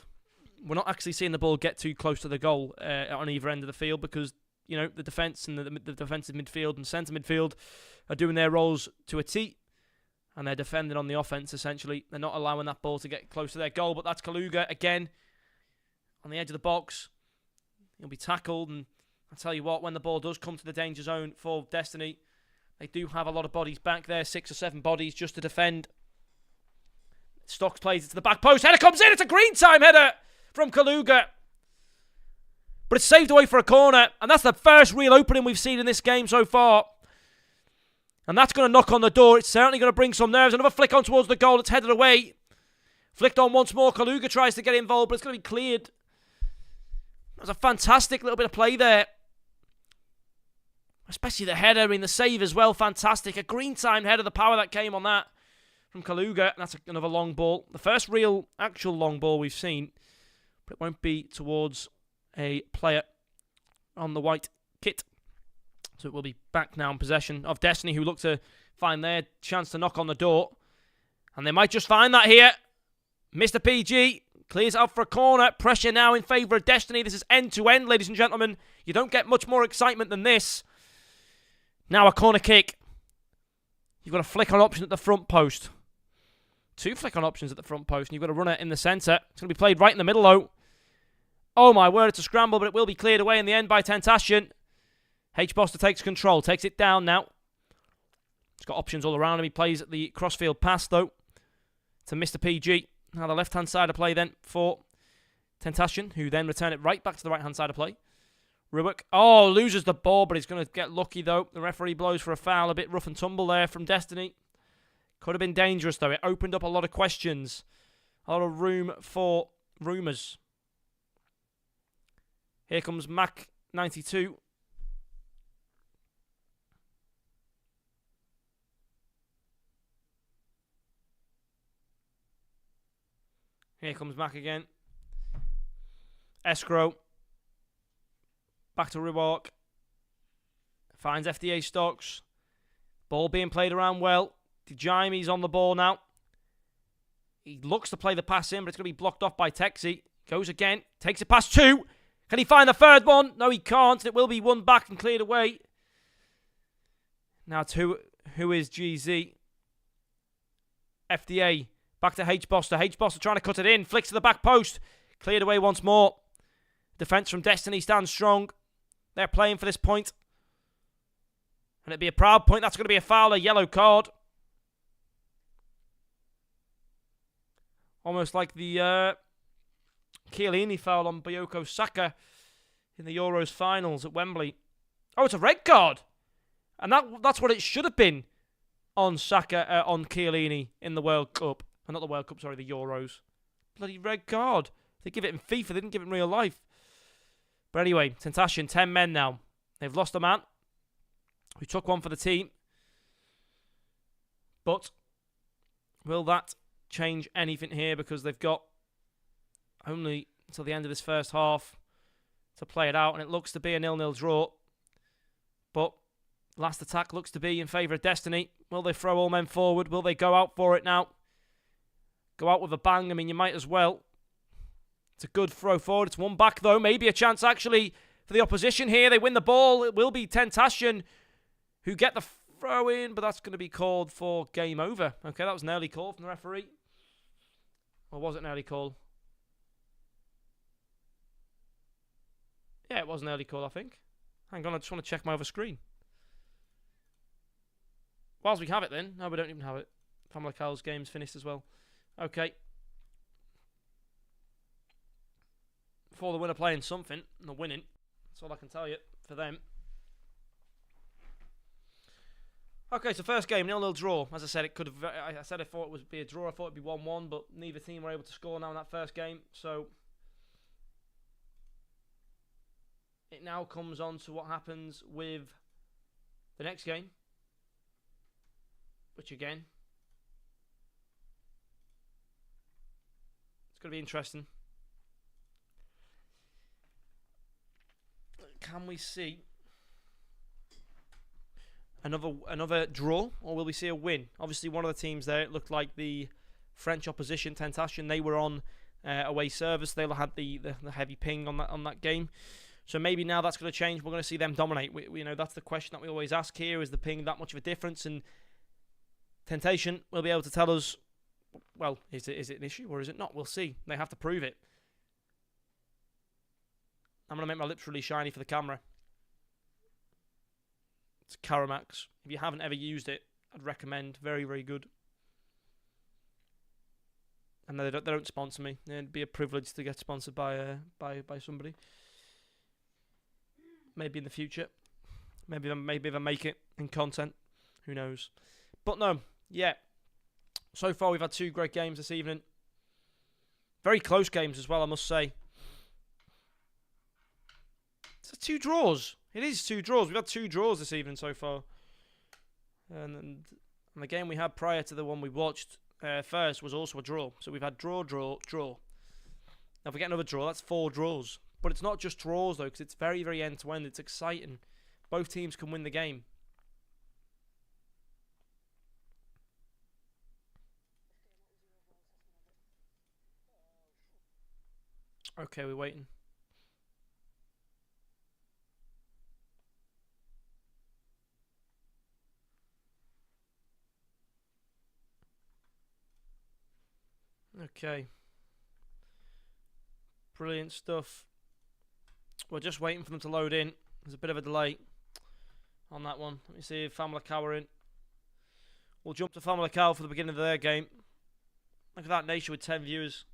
We're not actually seeing the ball get too close to the goal on either end of the field because, the defence and the defensive midfield and centre midfield are doing their roles to a T. And they're defending on the offence, essentially. They're not allowing that ball to get close to their goal. But that's Kaluga, again, on the edge of the box. He'll be tackled. And I'll tell you what, when the ball does come to the danger zone for Destiny, they do have a lot of bodies back there, 6 or 7 bodies just to defend. Stocks plays it to the back post. Header comes in. It's a green time header from Kaluga. But it's saved away for a corner. And that's the first real opening we've seen in this game so far. And that's going to knock on the door. It's certainly going to bring some nerves. Another flick on towards the goal. It's headed away. Flicked on once more. Kaluga tries to get involved, but it's going to be cleared. That was a fantastic little bit of play there. Especially the header, the save as well, fantastic. A green time header, the power that came on that from Kaluga. That's another long ball. The first real, actual long ball we've seen. But it won't be towards a player on the white kit. So it will be back now in possession of Destiny, who look to find their chance to knock on the door. And they might just find that here. Mr. PG clears out for a corner. Pressure now in favour of Destiny. This is end-to-end, ladies and gentlemen. You don't get much more excitement than this. Now a corner kick. You've got a flick-on option at the front post. 2 flick-on options at the front post. And you've got a runner in the centre. It's going to be played right in the middle, though. Oh, my word, it's a scramble, but it will be cleared away in the end by Tentacion. H-Boster takes control. Takes it down now. He's got options all around him. He plays at the crossfield pass, though, to Mr. PG. Now the left-hand side of play, then, for Tentacion, who then return it right back to the right-hand side of play. Rubick. Oh, loses the ball, but he's going to get lucky, though. The referee blows for a foul. A bit rough and tumble there from Destiny. Could have been dangerous, though. It opened up a lot of questions. A lot of room for rumours. Here comes Mac92. Here comes Mac again. Escrow. Back to Ruark. Finds FDA Stocks. Ball being played around well. Jaimie's on the ball now. He looks to play the pass in, but it's going to be blocked off by Texi. Goes again. Takes it past 2. Can he find the third one? No, he can't. It will be won back and cleared away. Now to who is GZ? FDA. Back to H-Boster. H-Boster trying to cut it in. Flicks to the back post. Cleared away once more. Defence from Destiny stands strong. They're playing for this point. And it'd be a proud point. That's going to be a foul, a yellow card. Almost like the Chiellini foul on Bukayo Saka in the Euros finals at Wembley. Oh, it's a red card. And that's what it should have been on Saka, on Chiellini in the World Cup. Not the World Cup, sorry, the Euros. Bloody red card. They give it in FIFA, they didn't give it in real life. But anyway, Tentacion, 10 men now. They've lost a man who took one for the team. But will that change anything here? Because they've got only until the end of this first half to play it out, and it looks to be a 0-0 draw. But last attack looks to be in favour of Destiny. Will they throw all men forward? Will they go out for it now? Go out with a bang. I mean, you might as well. It's a good throw forward. It's one back, though. Maybe a chance, actually, for the opposition here. They win the ball. It will be Tentacion who get the throw in, but that's going to be called for game over. Okay, that was an early call from the referee. Or was it an early call? Yeah, it was an early call, I think. Hang on, I just want to check my other screen. Whilst we have it then. No, we don't even have it. Famalicão's game's finished as well. Okay. For the winner playing something, and winning. That's all I can tell you for them. Okay, so first game, 0-0 draw. As I said, it could have. I said I thought it would be a draw. I thought it'd be 1-1, but neither team were able to score now in that first game. So it now comes on to what happens with the next game, which again, it's going to be interesting. Can we see another draw, or will we see a win? Obviously, one of the teams there, it looked like the French opposition, Tentacion. They were on away service. They had the heavy ping on that game. So maybe now that's going to change. We're going to see them dominate. We that's the question that we always ask here: is the ping that much of a difference? And Tentacion will be able to tell us. Well, is it an issue or is it not? We'll see. They have to prove it. I'm going to make my lips really shiny for the camera. It's Caramax. If you haven't ever used it, I'd recommend. Very, very good. And they don't sponsor me. It'd be a privilege to get sponsored by somebody. Maybe in the future. Maybe if I make it in content. Who knows? But no, yeah. So far we've had 2 great games this evening. Very close games as well, I must say. It's 2 draws. It is 2 draws. We've had 2 draws this evening so far. And the game we had prior to the one we watched first was also a draw. So we've had draw, draw, draw. Now if we get another draw, that's 4 draws. But it's not just draws though, because it's very, very end-to-end. It's exciting. Both teams can win the game. Okay, we're waiting. Okay. Brilliant stuff. We're just waiting for them to load in. There's a bit of a delay on that one. Let me see if Famalicão are in. We'll jump to Famalicão for the beginning of their game. Look at that nation with 10 viewers.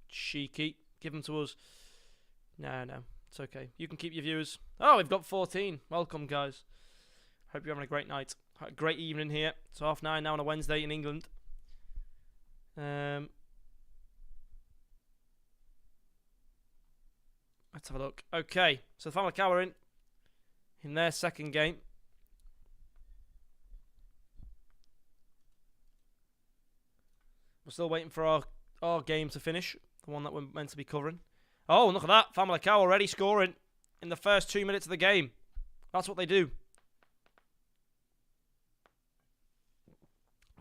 Cheeky. Give them to us. No. It's okay. You can keep your viewers. Oh, we've got 14. Welcome, guys. Hope you're having a great night. A great evening here. It's 9:30 now on a Wednesday in England. Let's have a look. Okay, so the Famalicão are in their second game. We're still waiting for our game to finish, the one that we're meant to be covering. Oh, look at that. Famalicão already scoring in the first 2 minutes of the game. That's what they do.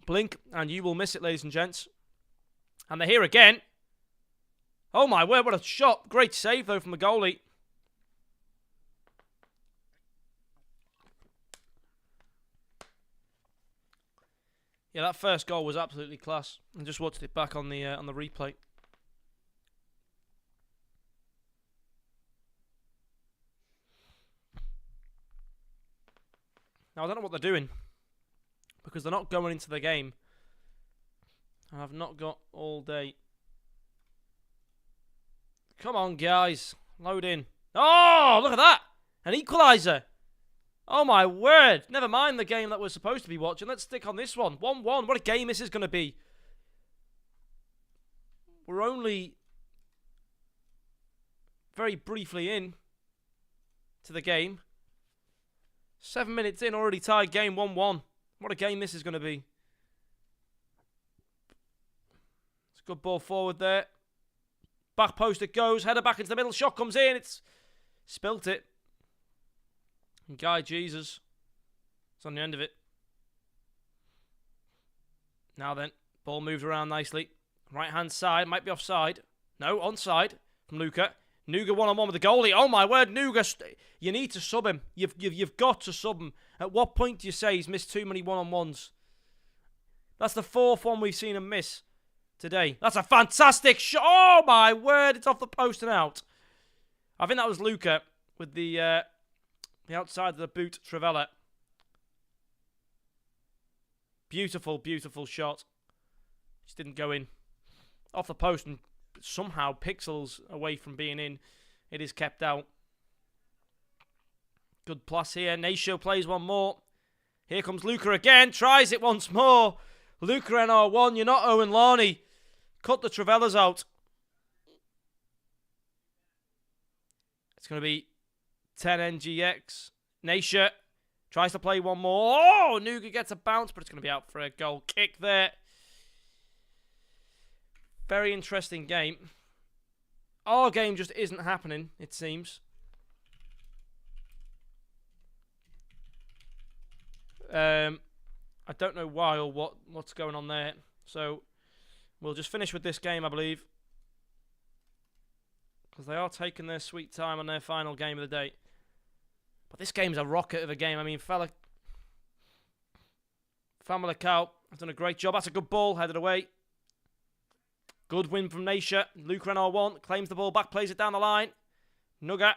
Blink, and you will miss it, ladies and gents. And they're here again. Oh my word, what a shot. Great save, though, from the goalie. Yeah, that first goal was absolutely class. I just watched it back on the replay. Now, I don't know what they're doing, because they're not going into the game. I have not got all day. Come on, guys. Load in. Oh, look at that. An equaliser. Oh, my word. Never mind the game that we're supposed to be watching. Let's stick on this one. 1-1. What a game this is going to be. We're only very briefly in to the game. 7 minutes in, already tied game 1-1. What a game this is going to be. Good ball forward there. Back post it goes. Header back into the middle. Shot comes in. It's Spilt it. And Guy Jesus is on the end of it. Now then, ball moved around nicely. Right hand side, might be offside. No, onside from Luca. Nuga one-on-one with the goalie. Oh my word, Nuga, you need to sub him. You've got to sub him. At what point do you say he's missed too many one-on-ones? That's the 4th one we've seen him miss today. That's a fantastic shot. Oh my word, it's off the post and out. I think that was Luca with the outside of the boot, Trivella. Beautiful, beautiful shot. Just didn't go in. Off the post and somehow pixels away from being in. It is kept out. Good plus here. Nacio plays one more. Here comes Luca again. Tries it once more. Luca NR1. You're not Owen Larney. Cut the Trivellas out. It's going to be 10 NGX. Nacia tries to play one more. Oh, Nuga gets a bounce, but it's going to be out for a goal kick there. Very interesting game. Our game just isn't happening, it seems. I don't know why or what's going on there. So we'll just finish with this game, I believe. Because they are taking their sweet time on their final game of the day. But this game's a rocket of a game. I mean, Famalicão has done a great job. That's a good ball, headed away. Good win from Nacia. Luke NR1 claims the ball back, plays it down the line. Nuga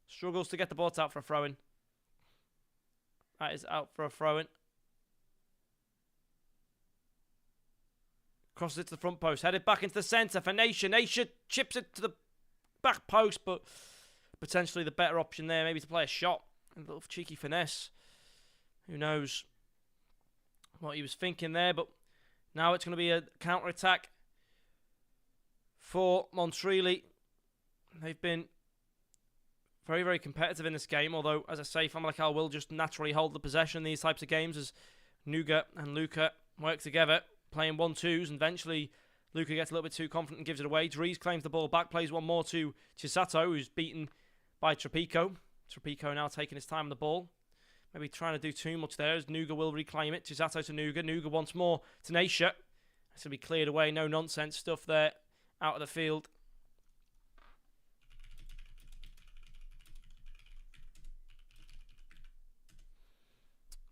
struggles to get the ball out for a throw-in. That is out for a throw-in. Crosses it to the front post. Headed back into the centre for Nacia. Nacia chips it to the back post, but potentially the better option there. Maybe to play a shot. A little cheeky finesse. Who knows what he was thinking there, but now it's going to be a counter-attack for Montreal. They've been very, very competitive in this game, although, as I say, Famalicão will just naturally hold the possession in these types of games as Nuga and Luca work together, playing 1-2s, and eventually Luca gets a little bit too confident and gives it away. Dries claims the ball back, plays one more to Chisato, who's beaten by Tropico. Tropico now taking his time on the ball. Maybe trying to do too much there as Nuga will reclaim it. Chisato to Nuga. Nuga once more to Nacia. It's going to be cleared away. No nonsense stuff there out of the field.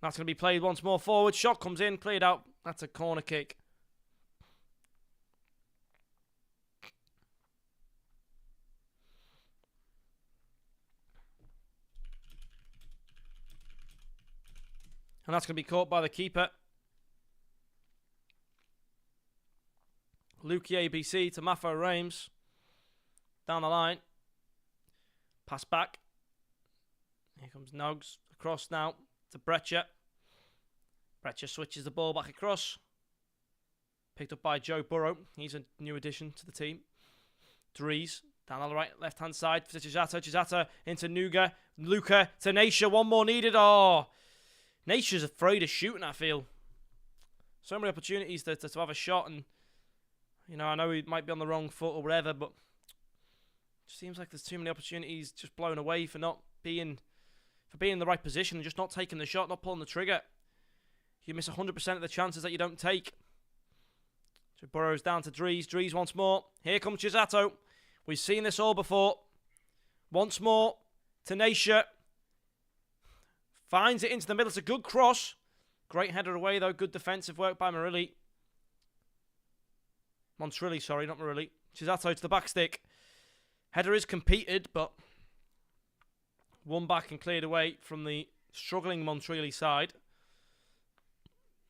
That's going to be played once more forward. Shot comes in, cleared out. That's a corner kick. And that's going to be caught by the keeper. Luke ABC to Mafo Rames. Down the line. Pass back. Here comes Nogs. Across now to Breccia. Breccia switches the ball back across. Picked up by Joe Burrow. He's a new addition to the team. Dries. Down on the right, left-hand side for Chisato. Chisato into Nuga. Luca to Nacia. One more needed. Oh, Nacia's afraid of shooting, I feel. So many opportunities to have a shot, and you know, I know he might be on the wrong foot or whatever, but it just seems like there's too many opportunities just blown away for being in the right position and just not taking the shot, not pulling the trigger. You miss 100% of the chances that you don't take. So Burrows down to Dries. Dries once more. Here comes Chisato. We've seen this all before. Once more to Nacia. Finds it into the middle. It's a good cross. Great header away, though. Good defensive work by Montreal, sorry, not Montreal. Chisato to the back stick. Header is competed, but won back and cleared away from the struggling Montreal side.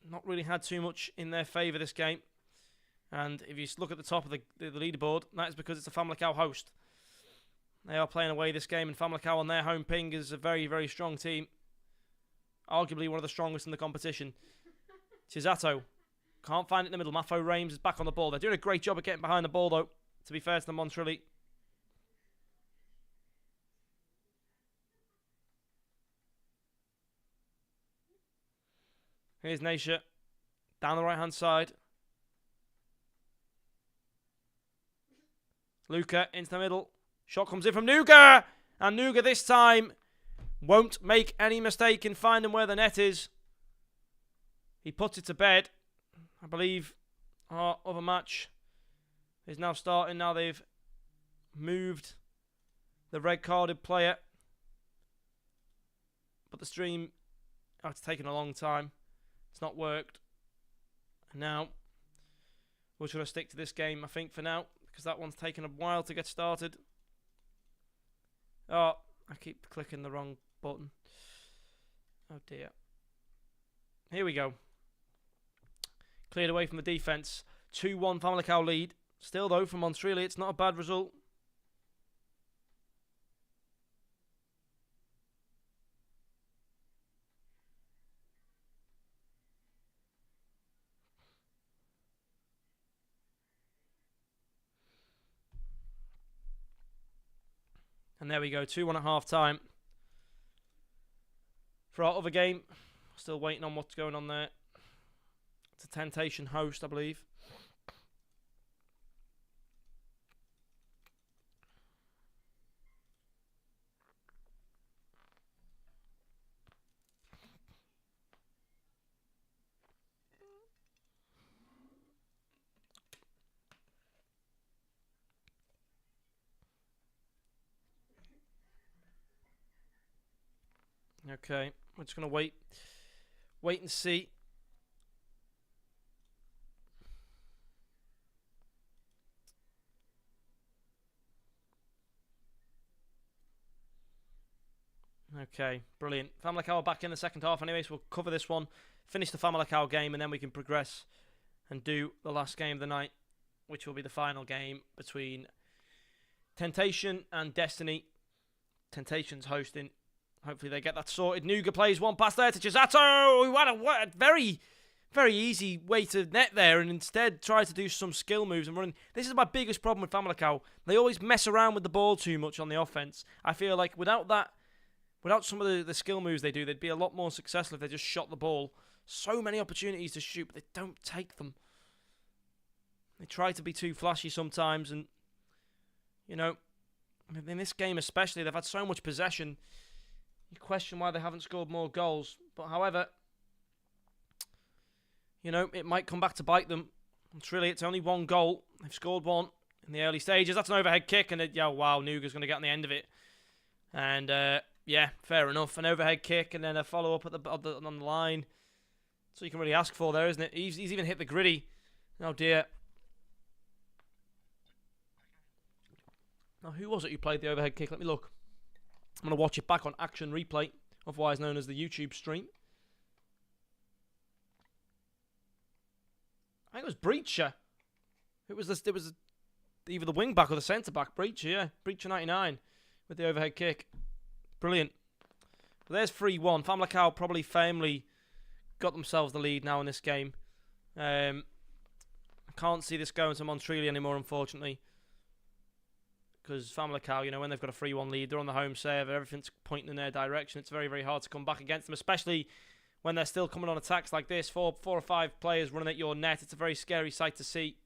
Not really had too much in their favour this game. And if you look at the top of the leaderboard, that is because it's a Famalicão host. They are playing away this game, and Famalicão on their home ping is a very, very strong team. Arguably one of the strongest in the competition. Chisato can't find it in the middle. Mafo Rames is back on the ball. They're doing a great job of getting behind the ball, though, to be fair to the Montreal. Here's Nacia. Down the right-hand side. Luca into the middle. Shot comes in from Nuga. And Nuga this time won't make any mistake in finding where the net is. He puts it to bed. I believe our other match is now starting. Now they've moved the red-carded player. But the stream, it's taken a long time. It's not worked. And now, we're going to stick to this game, I think, for now. Because that one's taken a while to get started. Oh, I keep clicking the wrong button. Oh dear. Here we go. Cleared away from the defence. 2-1 Famalicão lead. Still though, for Montreal, it's not a bad result. And there we go, 2-1 at half time. For our other game, still waiting on what's going on there. It's a Temptation host, I believe. Okay, we're just going to wait and see. Okay, brilliant. Famalicão are back in the second half anyway, so we'll cover this one, finish the Famalicão game, and then we can progress and do the last game of the night, which will be the final game between Temptation and Destiny. Temptation's hosting. Hopefully they get that sorted. Nuga plays one pass there to Chisato. What a very, very easy way to net there, and instead try to do some skill moves and running. This is my biggest problem with Famalicão. They always mess around with the ball too much on the offense. I feel like without some of the skill moves they do, they'd be a lot more successful if they just shot the ball. So many opportunities to shoot, but they don't take them. They try to be too flashy sometimes, and you know, in this game especially, they've had so much possession. You question why they haven't scored more goals. But however, you know, it might come back to bite them. It's only one goal. They've scored one in the early stages. That's an overhead kick, and wow, Nuga's going to get on the end of it. And yeah, fair enough. An overhead kick, and then a follow-up on the line. That's all you can really ask for there, isn't it? He's even hit the gritty. Oh dear. Now, who was it who played the overhead kick? Let me look. I'm going to watch it back on Action Replay, otherwise known as the YouTube stream. I think it was Breacher. It was either the wing back or the centre back. Breacher, yeah. Breacher 99 with the overhead kick. Brilliant. But there's 3-1. Famalicão probably firmly got themselves the lead now in this game. I can't see this going to Montreal anymore, unfortunately. Because Famalicão, you know, when they've got a 3-1 lead, they're on the home serve, everything's pointing in their direction. It's very, very hard to come back against them, especially when they're still coming on attacks like this. Four or five players running at your net. It's a very scary sight to see.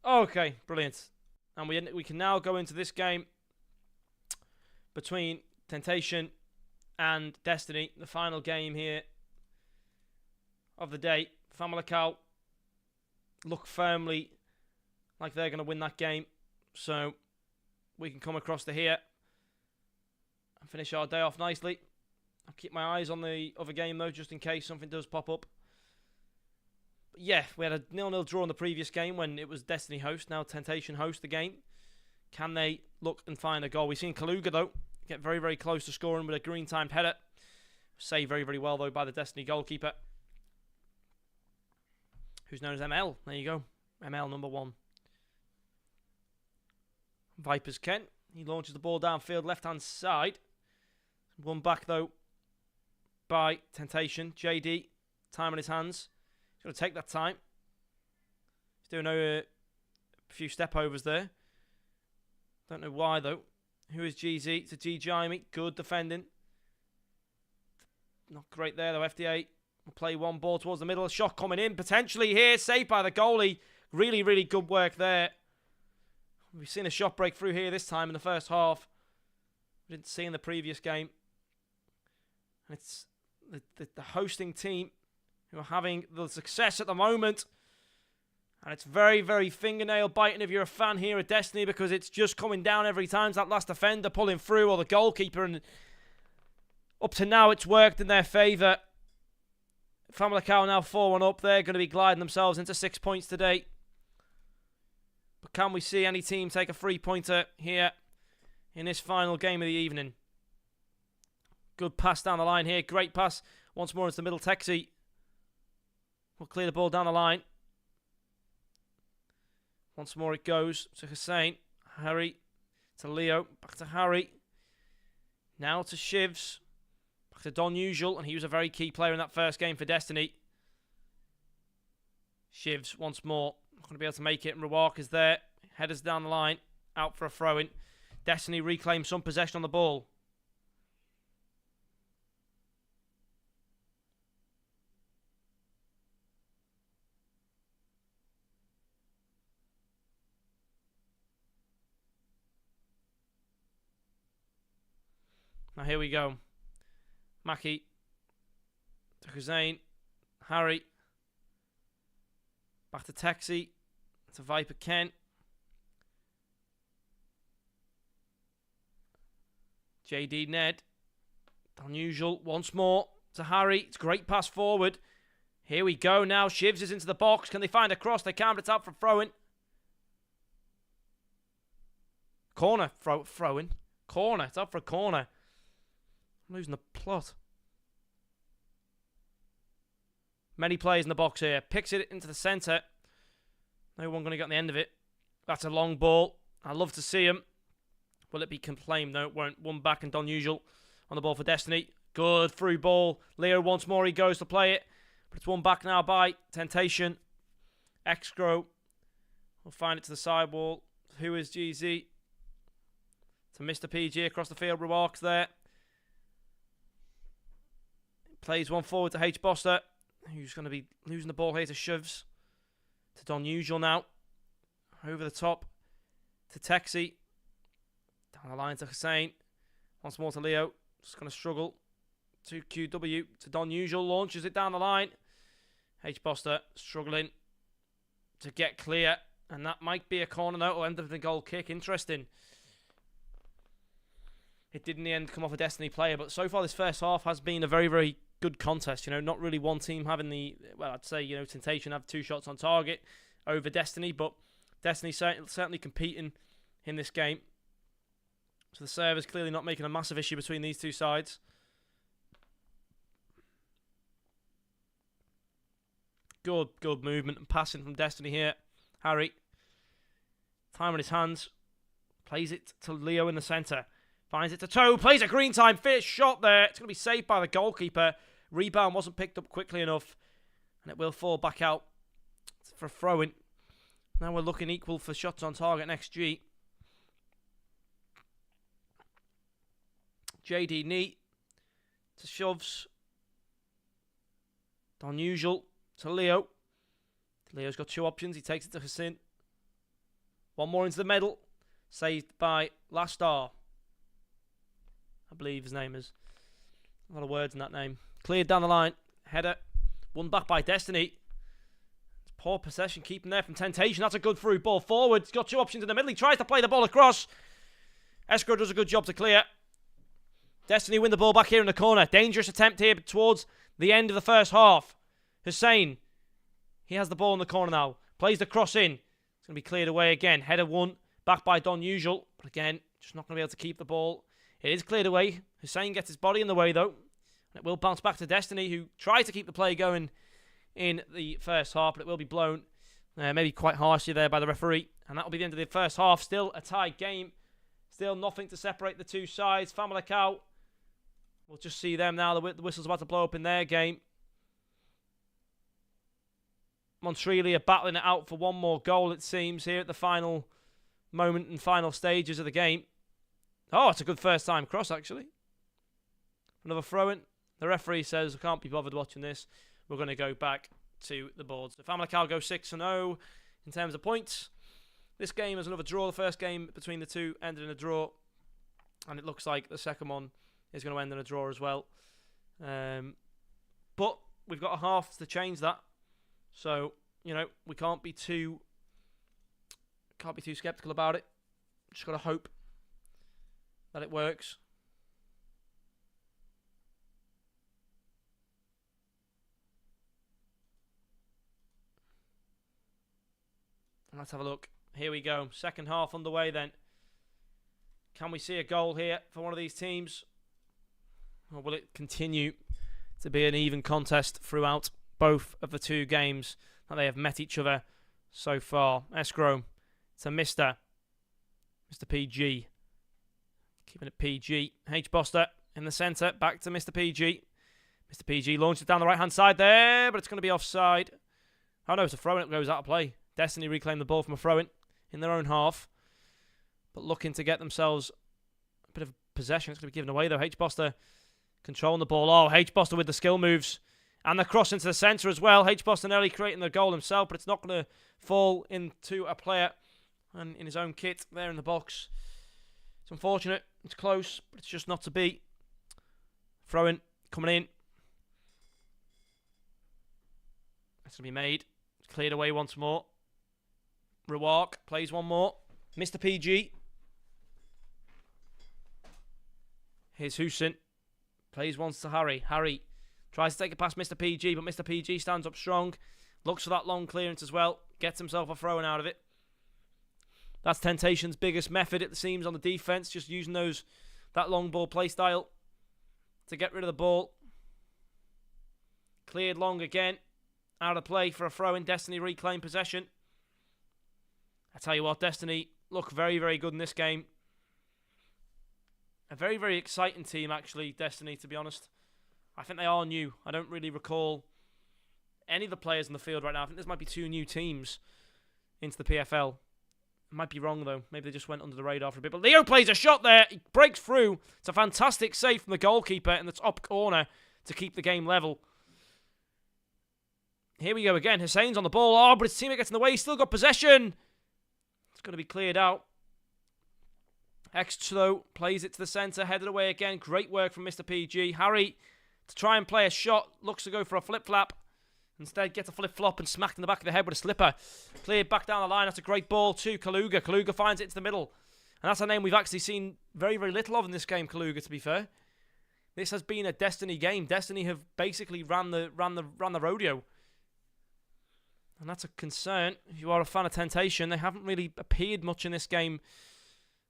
Okay, brilliant. And we can now go into this game between Temptation and Destiny, the final game here of the day. Famalicão look firmly like they're going to win that game. So we can come across to here and finish our day off nicely. I'll keep my eyes on the other game though, just in case something does pop up. But yeah, we had a 0-0 draw in the previous game when it was Destiny host. Now Temptation host the game. Can they look and find a goal? We've seen Kaluga though get very, very close to scoring with a green timed header. Saved very, very well though by the Destiny goalkeeper, who's known as ML. There you go. ML number 1. Vipers Ken. He launches the ball downfield, left-hand side. Won back, though, by Temptation. JD, time on his hands. He's going to take that time. He's doing a few step-overs there. Don't know why, though. Who is GZ? It's a G. Jaime. Good defending. Not great there, though. FDA will play one ball towards the middle. A shot coming in, potentially here. Saved by the goalie. Really, really good work there. We've seen a shot break through here this time in the first half. We didn't see in the previous game. And it's the hosting team who are having the success at the moment. And it's very, very fingernail biting if you're a fan here at Destiny, because it's just coming down every time. That last defender pulling through, or the goalkeeper. And up to now, it's worked in their favour. Famalicão now 4-1 up. They're going to be gliding themselves into 6 points today. But can we see any team take a 3-pointer here in this final game of the evening? Good pass down the line here. Great pass. Once more into the middle. Texi will clear the ball down the line. Once more it goes to Hussein. Harry to Leo. Back to Harry. Now to Shivs. Back to Don Usual. And he was a very key player in that first game for Destiny. Shivs once more. Not going to be able to make it. And Rawak is there. Headers down the line. Out for a throw-in. Destiny reclaims some possession on the ball. Now here we go. Mackie to Hussein. Harry. Back to Texi. To Viper Ken. JD Ned. Unusual. Once more to Harry. It's a great pass forward. Here we go now. Shivs is into the box. Can they find a cross? They can, but it's out for throwing. Corner. Throwing. Corner. It's up for a corner. I'm losing the plot. Many players in the box here. Picks it into the centre. No one going to get on the end of it. That's a long ball. I'd love to see him. Will it be claimed? No, it won't. One back and Don Usual on the ball for Destiny. Good through ball. Leo once more. He goes to play it. But it's one back now by Temptation. Excro will find it to the sidewall. Who is GZ? To Mr. PG across the field. Remarks there. Plays one forward to H. Boster, who's going to be losing the ball here to Shivs. To Don Usual now. Over the top to Texi. Down the line to Hussein. Once more to Leo. Just going to struggle. To QW. To Don Usual. Launches it down the line. H. Boster struggling to get clear. And that might be a corner now. It'll end up with a goal kick. Interesting. It did in the end come off a Destiny player. But so far this first half has been a very, very good contest. You know, not really one team having the, well, I'd say, you know, Temptation have 2 shots on target over Destiny, but Destiny certainly competing in this game. So the serve is clearly not making a massive issue between these two sides. Good movement and passing from Destiny here. Harry, time on his hands, plays it to Leo in the centre. Finds it to Toe, plays a green time, fierce shot there. It's going to be saved by the goalkeeper. Rebound wasn't picked up quickly enough. And it will fall back out for a throw-in. Now we're looking equal for shots on target and XG. JD Neat to Shoves. Unusual to Leo. Leo's got 2 options. He takes it to Hassan. One more into the middle. Saved by Lastar. I believe his name is. A lot of words in that name. Cleared down the line. Header. Won back by Destiny. It's poor possession. Keeping there from Temptation. That's a good through ball forward. He's got 2 options in the middle. He tries to play the ball across. Escrow does a good job to clear. Destiny win the ball back here in the corner. Dangerous attempt here towards the end of the first half. Hussein. He has the ball in the corner now. Plays the cross in. It's going to be cleared away again. Header won. Back by Don Usual. But again, just not going to be able to keep the ball. It is cleared away. Hussein gets his body in the way, though. And it will bounce back to Destiny, who tried to keep the play going in the first half, but it will be blown maybe quite harshly there by the referee. And that will be the end of the first half. Still a tied game. Still nothing to separate the two sides. Famalicão, we'll just see them now. The whistle's about to blow up in their game. Montreal are battling it out for one more goal, it seems, here at the final moment and final stages of the game. Oh, it's a good first time cross, actually. Another throw-in. The referee says, I can't be bothered watching this. We're going to go back to the boards. So Famalicão go 6-0 in terms of points. this game is another draw. The first game between the two ended in a draw, and it looks like the second one is going to end in a draw as well. But we've got a half to change that, so we can't be too skeptical about it. Just got to hope that it works. Let's have a look. Here we go. Second half underway then. Can we see a goal here for one of these teams? Or will it continue to be an even contest throughout both of the two games that they have met each other so far? Escrow to Mr. PG. Keeping it PG. H. Boster in the centre. Back to Mr. PG. Mr. PG launches down the right-hand side there, but it's going to be offside. Oh no, it's a throw-in. It goes out of play. Destiny reclaim the ball from a throw-in in their own half, but looking to get themselves a bit of possession. It's going to be given away though. H. Boster controlling the ball. Oh, H. Boster with the skill moves and the cross into the centre as well. H. Boster nearly creating the goal himself, but it's not going to fall into a player and in his own kit there in the box. It's unfortunate. It's close, but it's just not to be. Throw-in coming in. That's going to be made. It's cleared away once more. Rewark plays one more. Mr. PG. Here's Hussein. Plays once to Harry. Harry tries to take it past Mr. PG, but Mr. PG stands up strong. Looks for that long clearance as well. Gets himself a throw-in out of it. That's Temptation's biggest method, it seems, on the defence. Just using that long ball play style to get rid of the ball. Cleared long again. Out of play for a throw-in. Destiny reclaim possession. I tell you what, Destiny look very, very good in this game. A very, very exciting team, actually, Destiny, to be honest. I think they are new. I don't really recall any of the players in the field right now. I think this might be two new teams into the PFL. I might be wrong, though. Maybe they just went under the radar for a bit. But Leo plays a shot there. He breaks through. It's a fantastic save from the goalkeeper in the top corner to keep the game level. Here we go again. Hussein's on the ball. Oh, but his teammate gets in the way. He's still got possession. It's going to be cleared out. X-Slow plays it to the centre. Headed away again. Great work from Mr. PG. Harry to try and play a shot. Looks to go for a flip-flap. Instead, gets a flip-flop and smacked in the back of the head with a slipper. Cleared back down the line. That's a great ball to Kaluga. Kaluga finds it into the middle. And that's a name we've actually seen very, very little of in this game, Kaluga, to be fair. This has been a Destiny game. Destiny have basically ran the rodeo. And that's a concern. If you are a fan of Temptation, they haven't really appeared much in this game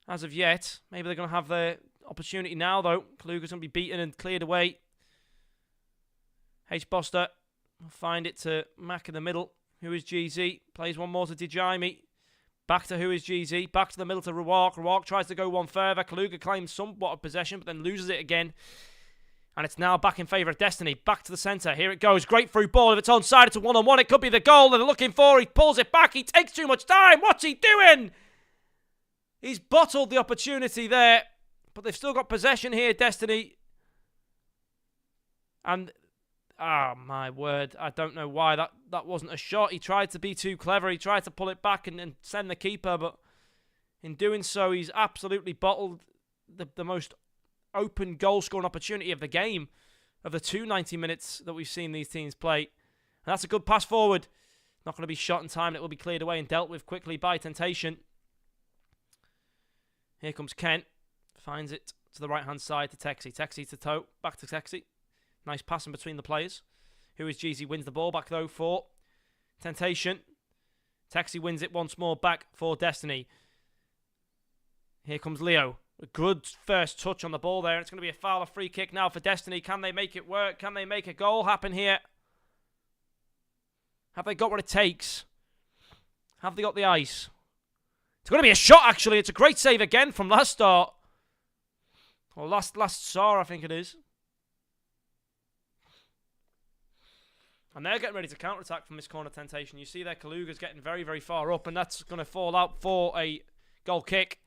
as of yet. Maybe they're going to have their opportunity now, though. Kaluga's going to be beaten and cleared away. H. Boster will find it to Mac in the middle. Who is GZ? Plays one more to Djaimi. Back to who is GZ. Back to the middle to Rewark. Rewark tries to go one further. Kaluga claims somewhat of possession, but then loses it again. And it's now back in favour of Destiny. Back to the centre. Here it goes. Great through ball. If it's onside, it's a one-on-one. It could be the goal that they're looking for. He pulls it back. He takes too much time. What's he doing? He's bottled the opportunity there. But they've still got possession here, Destiny. And, oh my word. I don't know why that wasn't a shot. He tried to be too clever. He tried to pull it back and send the keeper. But in doing so, he's absolutely bottled the most open goal scoring opportunity of the game, of the 290 minutes that we've seen these teams play. And that's a good pass forward. Not going to be shot in time. It will be cleared away and dealt with quickly by Temptation. Here comes Kent. Finds it to the right hand side to Texi. Texi to Toe. Back to Texi. Nice passing between the players. Who is Jeezy? Wins the ball back though for Temptation. Texi wins it once more back for Destiny. Here comes Leo. A good first touch on the ball there. It's going to be a foul, a free kick now for Destiny. Can they make it work? Can they make a goal happen here? Have they got what it takes? Have they got the ice? It's going to be a shot, actually. It's a great save again from last start. Or last Saw, I think it is. And they're getting ready to counter-attack from this corner, Temptation. You see there, Kaluga's getting very, very far up, and that's going to fall out for a goal kick.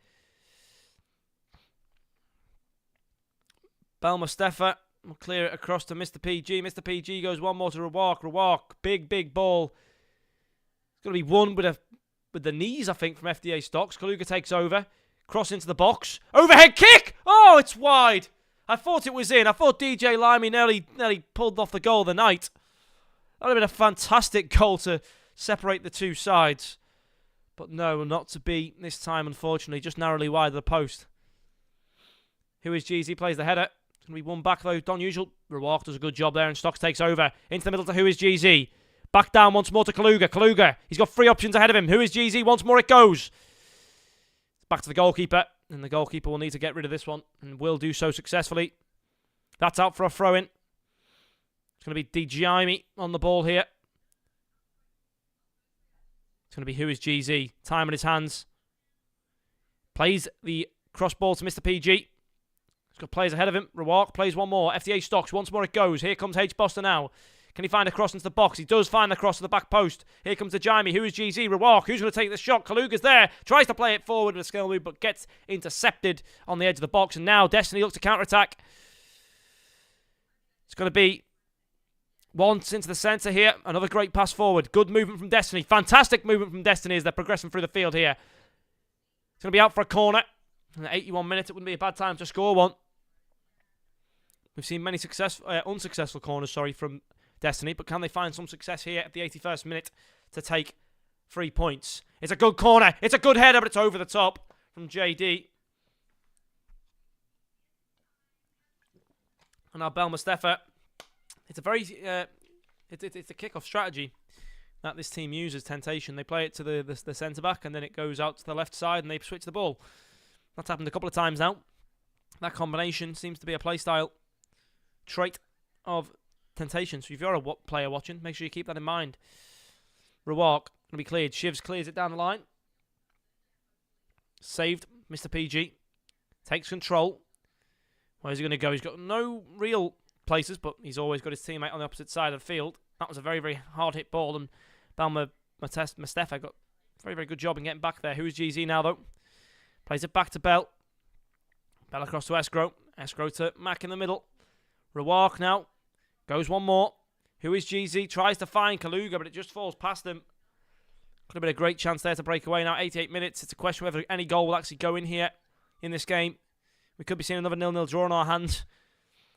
Bel Mustafa will clear it across to Mr. PG. Mr. PG goes one more to Rewark. Rewark, big, big ball. It's going to be won with a with the knees, I think, from FDA Stocks. Kaluga takes over. Cross into the box. Overhead kick! Oh, it's wide. I thought it was in. I thought DJ Limey nearly pulled off the goal of the night. That would have been a fantastic goal to separate the two sides. But no, not to be this time, unfortunately. Just narrowly wide of the post. Who is GZ? Plays the header. It's going to be one back, though. Don Usual. Rewalk does a good job there, and Stocks takes over. Into the middle to Who is GZ. Back down once more to Kaluga. Kaluga, he's got 3 options ahead of him. Who is GZ? Once more it goes. Back to the goalkeeper. And the goalkeeper will need to get rid of this one. And will do so successfully. That's out for a throw-in. It's going to be DiGiami on the ball here. It's going to be Who is GZ. Time in his hands. Plays the cross ball to Mr. PG. He's got players ahead of him. Rewalk plays one more. FDA Stocks. Once more it goes. Here comes H. Boster now. Can he find a cross into the box? He does find the cross to the back post. Here comes the Jaime. Who is GZ? Rewalk. Who's going to take the shot? Kaluga's there. Tries to play it forward with a skill move, but gets intercepted on the edge of the box. And now Destiny looks to counter-attack. It's going to be once into the centre here. Another great pass forward. Good movement from Destiny. Fantastic movement from Destiny as they're progressing through the field here. It's going to be out for a corner. In 81 minutes, it wouldn't be a bad time to score one. We've seen many unsuccessful corners, from Destiny, but can they find some success here at the 81st minute to take 3 points? It's a good corner. It's a good header, but it's over the top from JD. And now Bel Mustafa. It's a very it's a kick-off strategy that this team uses. Temptation. They play it to the centre back, and then it goes out to the left side, and they switch the ball. That's happened a couple of times now. That combination seems to be a playstyle trait of Temptation. So if you're a player watching, make sure you keep that in mind. Rewalk going to be cleared. Shivs clears it down the line. Saved. Mr. PG takes control. Where's he going to go? He's got no real places, but he's always got his teammate on the opposite side of the field. That was a very, very hard hit ball, and Balma Mustafa got a very, very good job in getting back there. Who is GZ now, though? Plays it back to Bell. Bell across to Escrow. Escrow to Mac in the middle. Rewalk now. Goes one more. Who is GZ? Tries to find Kaluga, but it just falls past him. Could have been a great chance there to break away now. 88 minutes. It's a question whether any goal will actually go in here in this game. We could be seeing another 0-0 draw in our hands.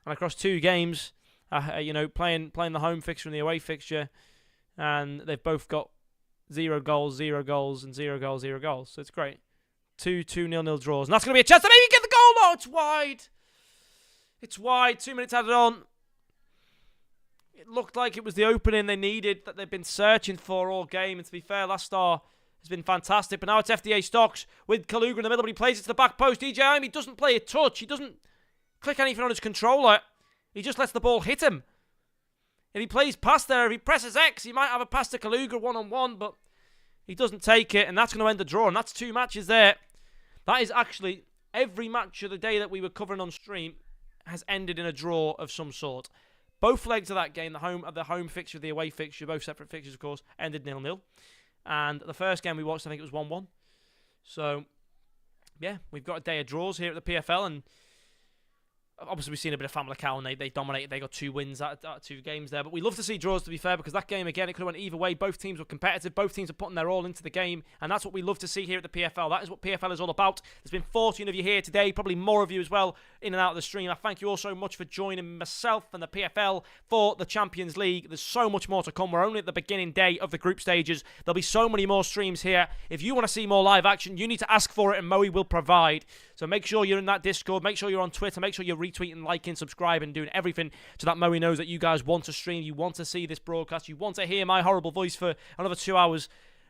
And across 2 games, playing the home fixture and the away fixture, and they've both got 0 goals, 0 goals, and 0 goals, 0 goals. So it's great. 2 0-0 draws. And that's going to be a chance to maybe get the goal. No, it's wide. It's wide. 2 minutes added on. It looked like it was the opening they needed that they've been searching for all game. And to be fair, last star has been fantastic. But now it's FDA Stocks with Kaluga in the middle, but he plays it to the back post. DJ Amy doesn't play a touch. He doesn't click anything on his controller. He just lets the ball hit him. If he plays past there, if he presses X, he might have a pass to Kaluga one-on-one, but he doesn't take it, and that's going to end the draw. And that's 2 matches there. That is actually every match of the day that we were covering on stream has ended in a draw of some sort. Both legs of that game, the home fixture, the away fixture, both separate fixtures, of course, ended 0-0. And the first game we watched, I think it was 1-1. So, yeah, we've got a day of draws here at the PFL, and obviously we've seen a bit of Famalicão, and they dominated. They got 2 wins out of 2 games there. But we love to see draws, to be fair, because that game, again, it could have went either way. Both teams were competitive. Both teams are putting their all into the game. And that's what we love to see here at the PFL. That is what PFL is all about. There's been 14 of you here today, probably more of you as well, in and out of the stream. I thank you all so much for joining myself and the PFL for the Champions League. There's so much more to come. We're only at the beginning day of the group stages. There'll be so many more streams here. If you want to see more live action, you need to ask for it, and Moe will provide. So make sure you're in that Discord. Make sure you're on Twitter. Make sure you're retweeting, liking, subscribing, doing everything so that Moe knows that you guys want to stream. You want to see this broadcast. You want to hear my horrible voice for another 2 hours.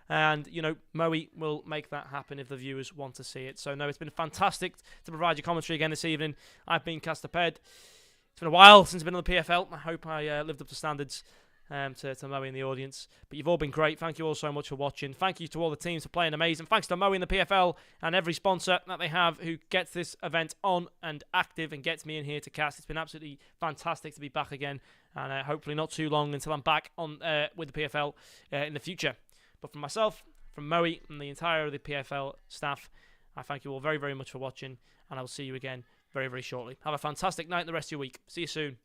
And, Moe will make that happen if the viewers want to see it. So, no, it's been fantastic to provide you commentary again this evening. I've been Castaped. It's been a while since I've been on the PFL. I hope I lived up to standards to Moe in the audience. But you've all been great. Thank you all so much for watching. Thank you to all the teams for playing amazing. Thanks to Moe in the PFL and every sponsor that they have who gets this event on and active and gets me in here to cast. It's been absolutely fantastic to be back again. And hopefully not too long until I'm back on with the PFL in the future. But from myself, from Moe, and the entire of the PFL staff, I thank you all very, very much for watching. And I will see you again very, very shortly. Have a fantastic night and the rest of your week. See you soon.